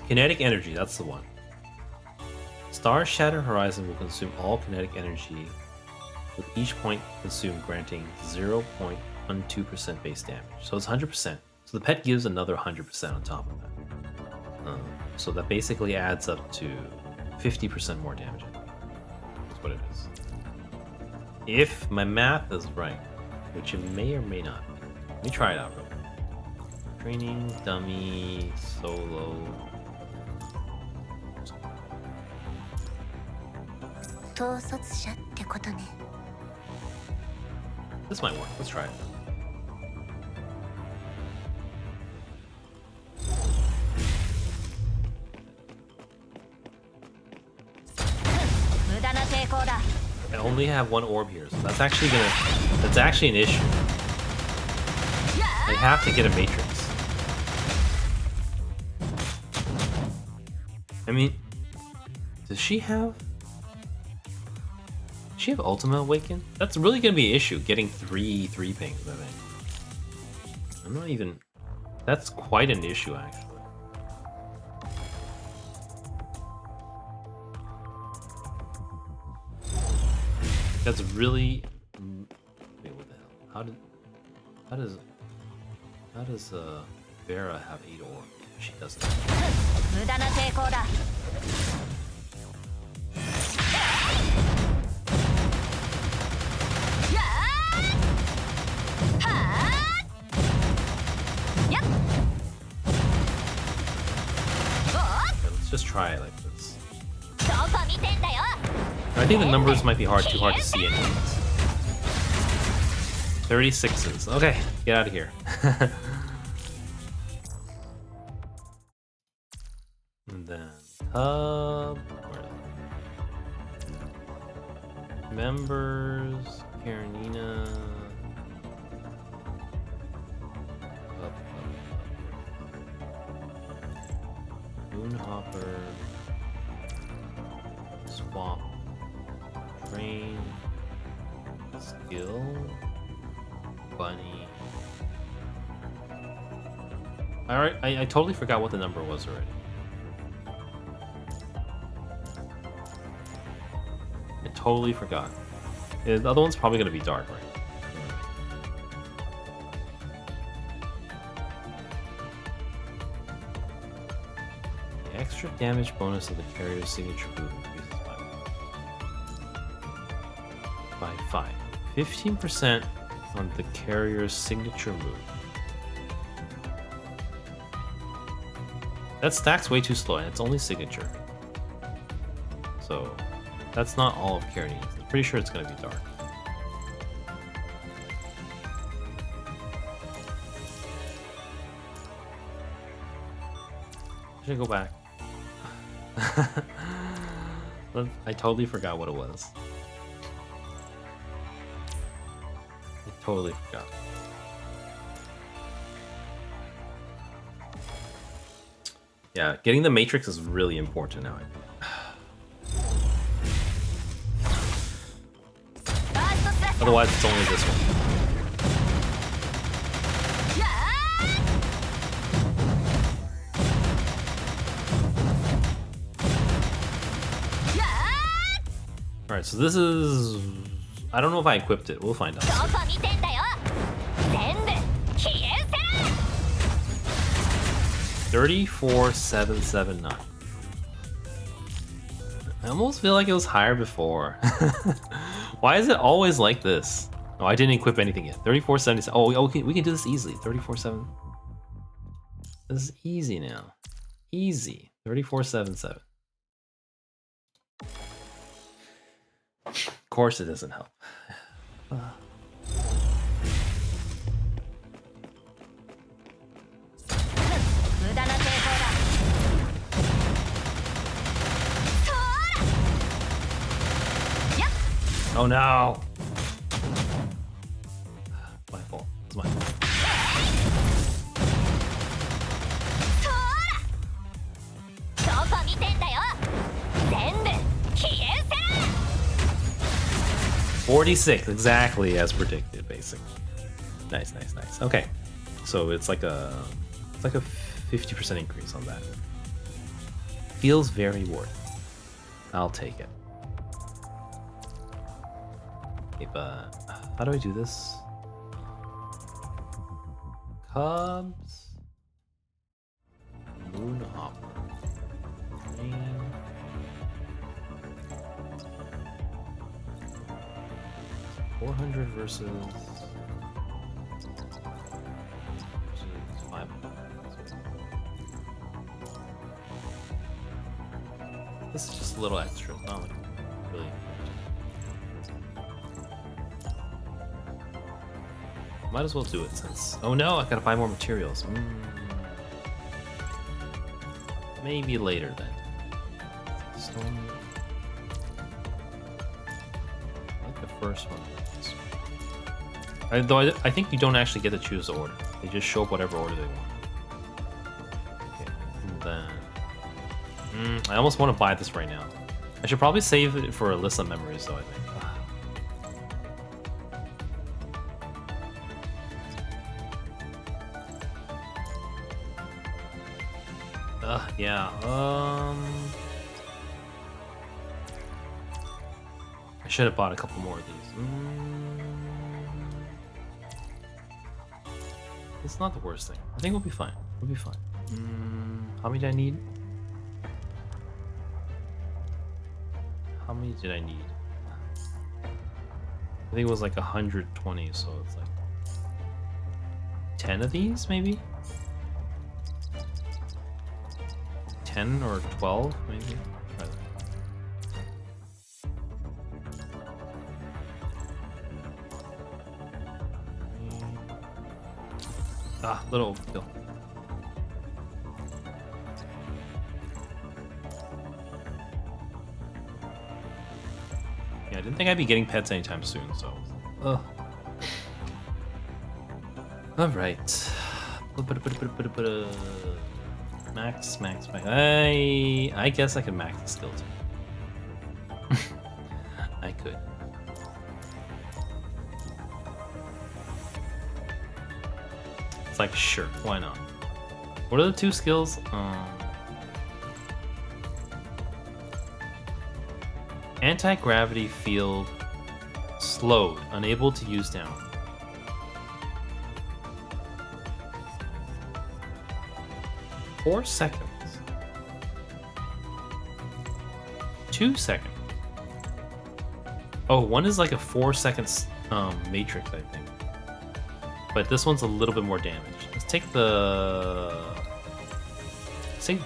Kinetic energy, that's the one. Star Shatter Horizon will consume all kinetic energy, with each point consumed granting 0.12% base damage. So it's 100%. So the pet gives another 100% on top of that. So that basically adds up to 50% more damage. That's what it is. If my math is right, which it may or may not be. Let me try it out real quick. Training, dummy, solo. This might work. Let's try it. I only have 1 orb here, so that's actually an issue. I have to get a matrix. I mean, does she have Ultimate Awaken? That's really gonna be an issue, getting 3 pings, I think. I'm not even... That's quite an issue, actually. That's really... Wait, what the hell? How does Vera have 8 orbs? She doesn't. Let's just try it like this. I think the numbers might be too hard to see anyways. 36s. Okay, get out of here. And then where is it? Members, Karenina. Moonhopper, Swamp, Train, Skill, Bunny. Alright, I totally forgot what the number was already. I totally forgot. The other one's probably going to be dark, right? Extra damage bonus of the carrier's signature move increases by 5. 15%. on the carrier's signature move. That stack's way too slow, and it's only signature. So that's not all of carry needs. I'm pretty sure it's gonna be dark. Should I go back? I totally forgot what it was. I totally forgot. Yeah, getting the matrix is really important now, I think. Otherwise, it's only this one. Alright, so this is... I don't know if I equipped it. We'll find out. 34779. I almost feel like it was higher before. Why is it always like this? Oh, I didn't equip anything yet. 3477. Oh, okay, we can do this easily. 347. This is easy now. Easy. 3477. Of course, it doesn't help. Oh no! My fault. It's my fault. $46, exactly as predicted, basically. Nice, nice, nice. Okay, so it's like a 50% increase on that. Feels very worth it. I'll take it. Okay, but how do I do this? Cubs, Moon Hopper, Green. 400 versus 500. This is just a little extra. It's not like really. Might as well do it since. Oh no, I gotta buy more materials. Maybe later then. Stone. I like the first one. Though I think you don't actually get to choose the order. They just show up whatever order they want. Okay, and then I almost want to buy this right now. I should probably save it for a list of memories though, I think. Yeah. I should have bought a couple more of these. It's not the worst thing. I think we'll be fine. We'll be fine. How many did I need? How many did I need? I think it was like 120, so it's like 10 of these, maybe? 10 or 12, maybe? Little overkill. Yeah, I didn't think I'd be getting pets anytime soon, so. Alright. Max. I guess I can max the skill too. I could. It's like, sure, why not? What are the two skills? Anti-gravity field slowed, unable to use down. Four seconds. 2 seconds. Oh, one is like a 4 seconds matrix, I think. but this one's a little bit more damage. Let's take the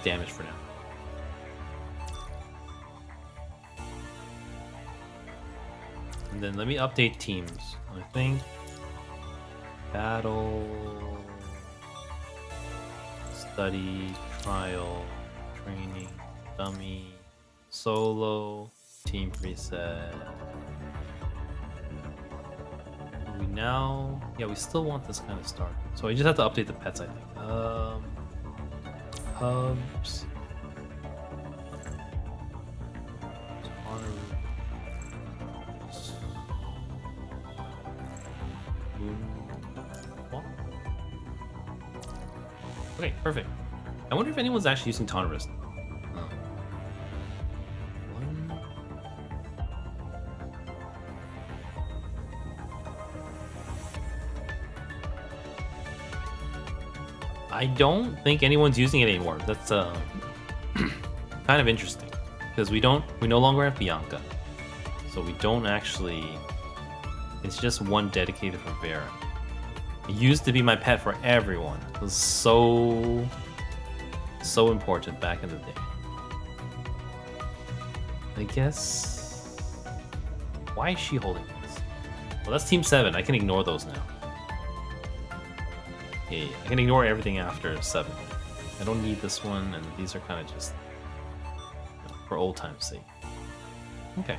damage for now. And then let me update teams. I think battle, study, trial, training, dummy, solo, team preset. We now, yeah, we still want this kind of start. So I just have to update the pets, I think. Hubs. Okay, perfect. I wonder if anyone's actually using Tauntauris. I don't think anyone's using it anymore. That's kind of interesting because we no longer have Bianca, so we don't actually. It's just one dedicated for Bear. It used to be my pet for everyone. It was so important back in the day. I guess. Why is she holding this? Well, that's Team 7. I can ignore those now. Yeah, I can ignore everything after 7. I don't need this one, and these are kind of just for old time's sake. Okay.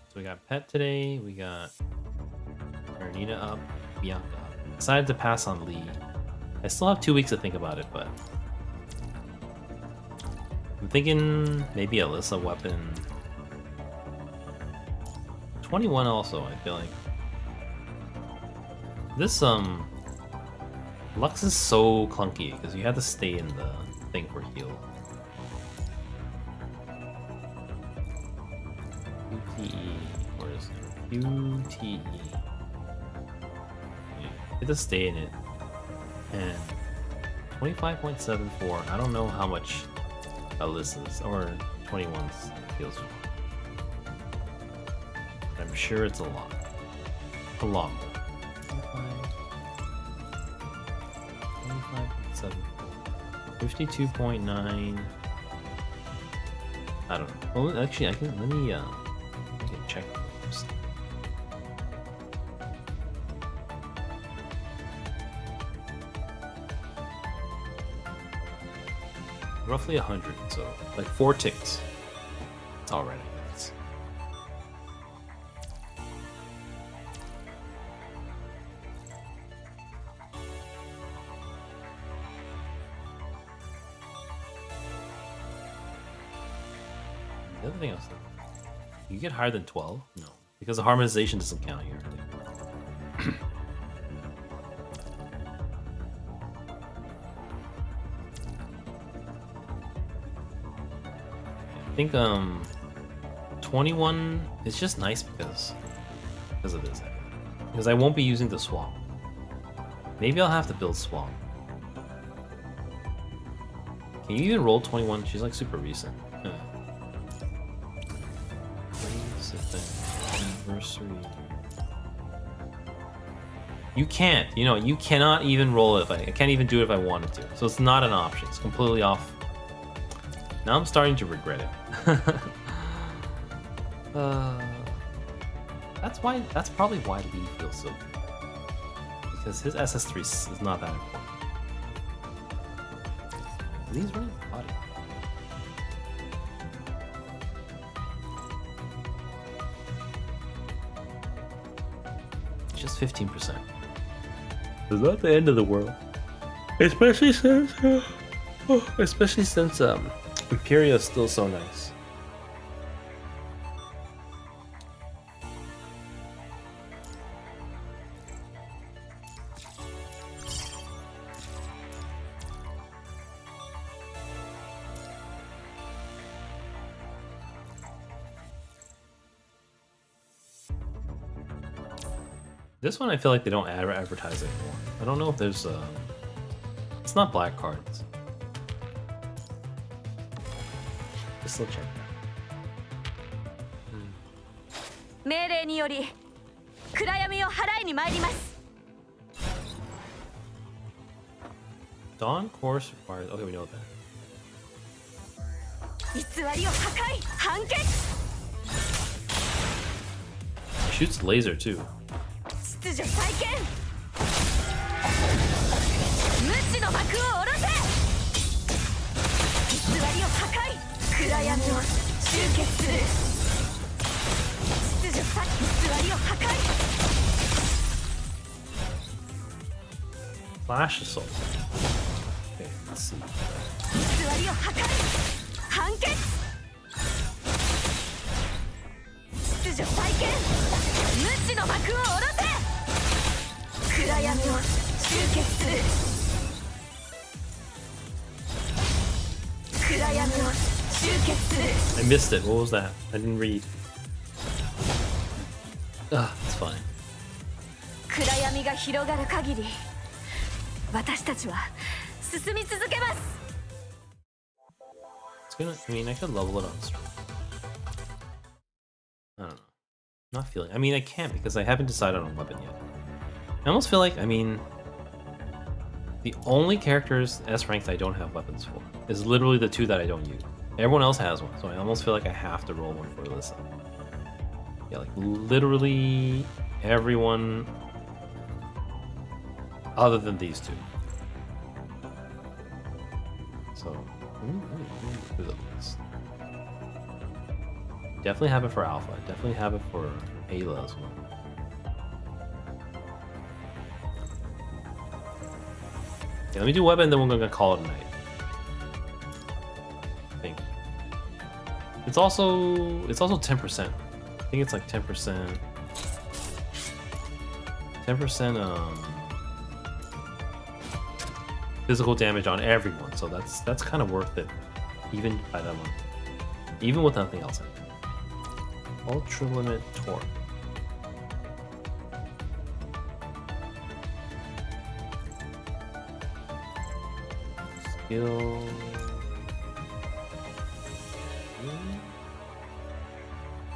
So we got Pet today, we got Ernina up, Bianca up. Decided to pass on Lee. I still have 2 weeks to think about it, but I'm thinking maybe Alyssa weapon. 21 also, I feel like. This Lux is so clunky because you have to stay in the thing for heal. QTE, where is it? QTE. Yeah, you have to stay in it. And 25.74, I don't know how much Alyssa's or 21's heals for. I'm sure it's a lot. A lot more. 25.7. 52.9. I don't know. Well, actually, I can check this. Roughly 100, so like 4 ticks. It's already. The other thing I was thinking, you get higher than 12? No, because the harmonization doesn't count here. I think 21 is just nice because of this. Because I won't be using the swap. Maybe I'll have to build swap. Can you even roll 21? She's like super recent. Anniversary. You can't. You cannot even roll it. I can't even do it if I wanted to. So it's not an option. It's completely off. Now I'm starting to regret it. That's probably why Lee feels so good. Because his SS3 is not that important. Lee's running body. Just 15%. It's not the end of the world. Especially since Imperia is still so nice. This one I feel like they don't advertise it anymore. I don't know if there's it's not black cards. still check that. 命令により暗闇を払いに参ります。 Dawn course requires. Okay, we know that. 偽りを破壊判決。 Shoots laser too. 秩序再建。無知の幕を下ろせ。偽りを破壊暗闇を集結する。秩序再偽りを破壊。 Flash assault. Okay, let's see. 偽りを破壊判決。秩序再建無知の幕を下ろせ。暗闇を集結する。暗闇を集結する。 I missed it. What was that? I didn't read. Ah, it's fine. 暗闇が広がる限り私たちは進み続けます。 It's gonna. I mean, I could level it on stream. I don't know. Not feeling. I mean, I can't because I haven't decided on a weapon yet. I almost feel like. I mean, the only characters S ranked I don't have weapons for is literally the two that I don't use. Everyone else has one, so I almost feel like I have to roll one for Alyssa. Yeah, like literally everyone other than these two. So, let me go through the list. Definitely have it for Alpha. Definitely have it for Ayla as well. Okay, let me do weapon, then we're gonna call it a night. I think. It's also 10%. I think it's like 10%. 10% physical damage on everyone, so that's kind of worth it, even by that one, even with nothing else. Ultra limit torque. Skill.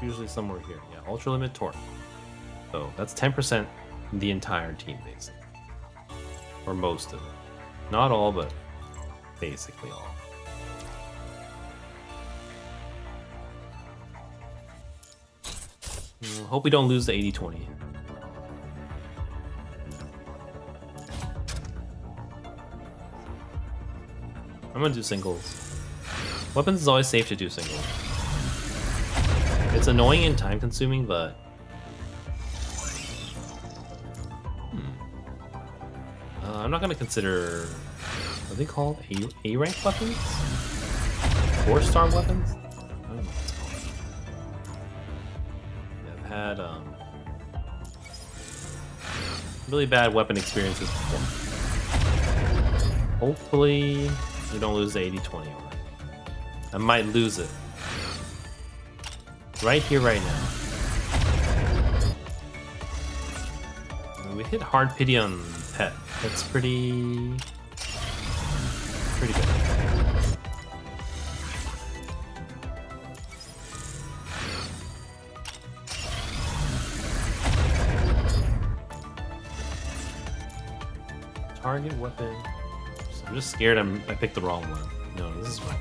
Usually somewhere here. Yeah, ultra limit torque. So that's 10% the entire team, basically, or most of it. Not all, but basically all. Hope we don't lose the 80-20. I'm gonna do singles. Weapons is always safe to do singles. It's annoying and time consuming, but I'm not gonna consider. What are they called? A rank weapons? 4-star weapons? I don't know what it's called. Yeah, I've had really bad weapon experiences before. Hopefully, we don't lose the 80-20 over. I might lose it. Right here, right now. We hit hard pity on Pet. That's pretty good. Target weapon. I'm just scared I picked the wrong one. No, this is right.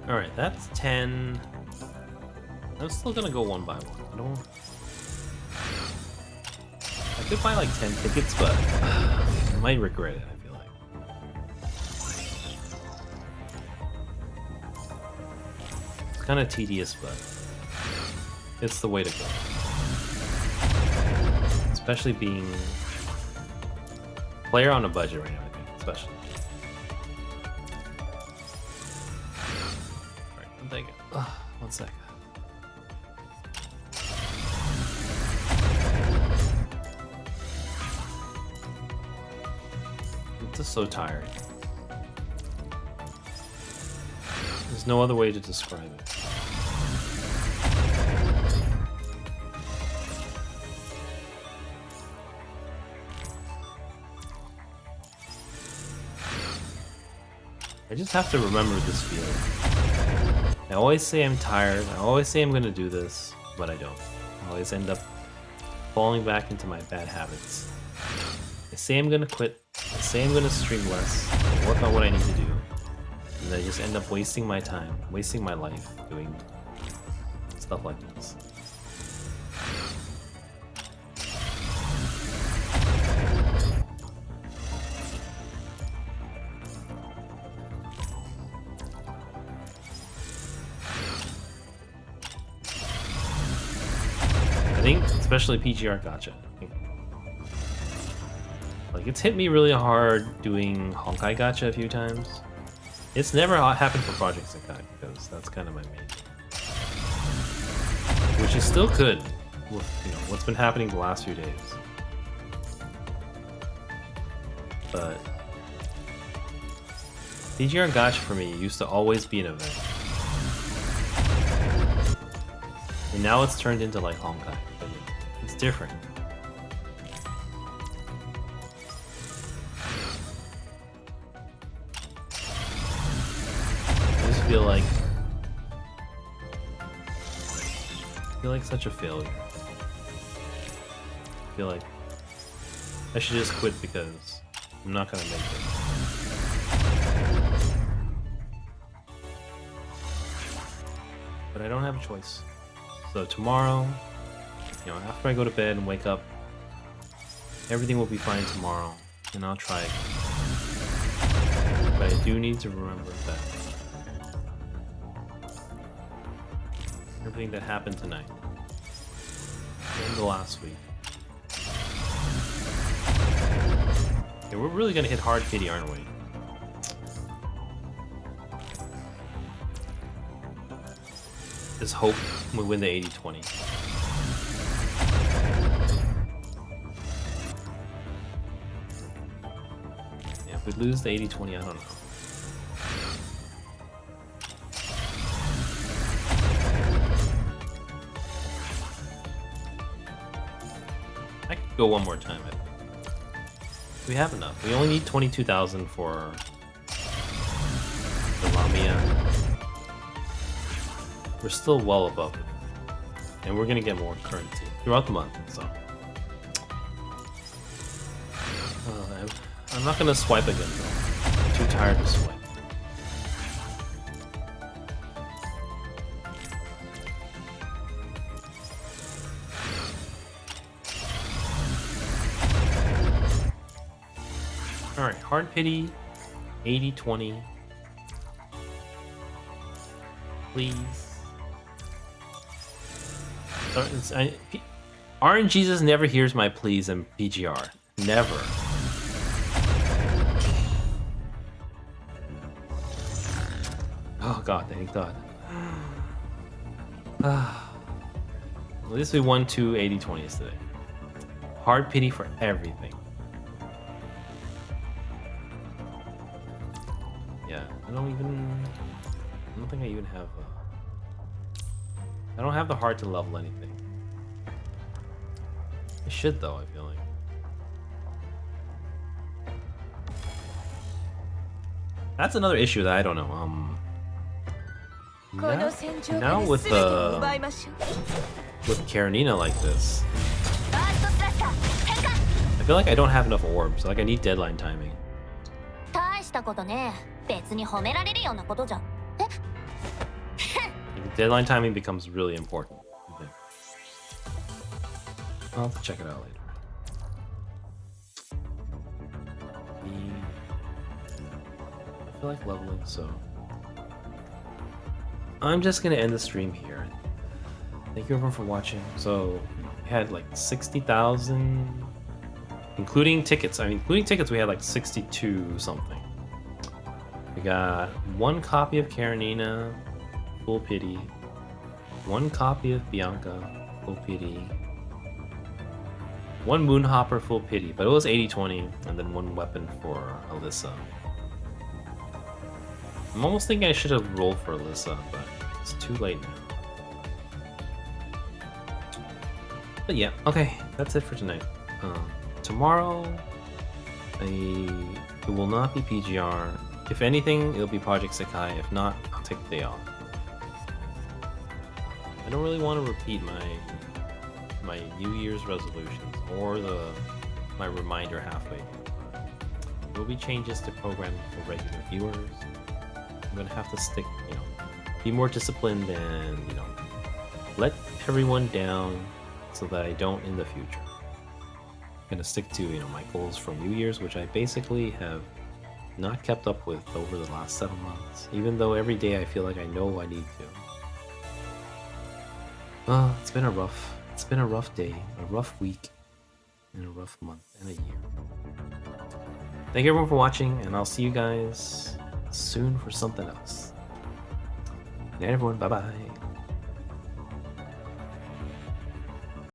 Alright, that's 10. I'm still gonna go one by one. I could buy like 10 tickets, but I might regret it, I feel like. It's kind of tedious, but it's the way to go. especially being player on a budget right now. I think, especially. All right, I'm thinking. 1 second. I'm just so tired. There's no other way to describe it. I just have to remember this feeling. I always say I'm tired, I always say I'm gonna do this, but I don't. I always end up falling back into my bad habits. I say I'm gonna quit, I say I'm gonna stream less, work on what I need to do, and I just end up wasting my time, wasting my life doing stuff like this. I think, especially PGR Gacha. Like, it's hit me really hard doing Honkai Gacha a few times. It's never happened for Project Sekai, because that's kind of my main thing. Which is still good with, you know, what's been happening the last few days. But PGR Gacha for me used to always be an event. And now it's turned into like Honkai. But yeah, it's different. I just feel like such a failure. I feel like I should just quit because I'm not gonna make it. But I don't have a choice. So tomorrow, you know, after I go to bed and wake up, everything will be fine tomorrow, and I'll try again. But I do need to remember that everything that happened tonight and the last week. Yeah, we're really gonna hit hard pity, aren't we? Just hope we win the 80-20. Yeah, if we lose the 80-20, I don't know. I could go one more time. We have enough. We only need 22,000 for the Lamia. We're still well above it. And we're gonna get more currency throughout the month, so. I'm not gonna swipe again though. I'm too tired to swipe. Alright, hard pity, 80-20. Please. RNGesus never hears my pleas in PGR. Never. Oh god, thank god. At least we won 2 80-20s today. Hard pity for everything. Yeah, I don't think I even have I don't have the heart to level anything. I should though, I feel like. That's another issue that I don't know. Now with Karenina like this, I feel like I don't have enough orbs. Like I need deadline timing. Deadline timing becomes really important. I think. I'll have to check it out later. I feel like leveling, so I'm just gonna end the stream here. Thank you everyone for watching. So had like 60,000, including tickets. I mean, including tickets, we had like 62 something. We got one copy of Karenina, Full Pity. One copy of Bianca, Full Pity. One Moonhopper, Full Pity, but it was 80-20, and then one weapon for Alyssa. I'm almost thinking I should have rolled for Alyssa, but it's too late now. But yeah, okay, that's it for tonight. Tomorrow, it will not be PGR. If anything, it'll be Project Sekai. If not, I'll take the day off. I don't really want to repeat my New Year's resolutions or my reminder halfway. There will be changes to programming for regular viewers. I'm gonna have to stick, be more disciplined and, let everyone down so that I don't in the future. I'm gonna stick to, my goals from New Year's, which I basically have not kept up with over the last 7 months, even though every day I feel like I know I need to. It's been a rough day, a rough week, and a rough month and a year. Thank you everyone for watching, and I'll see you guys soon for something else. Good night everyone, bye bye.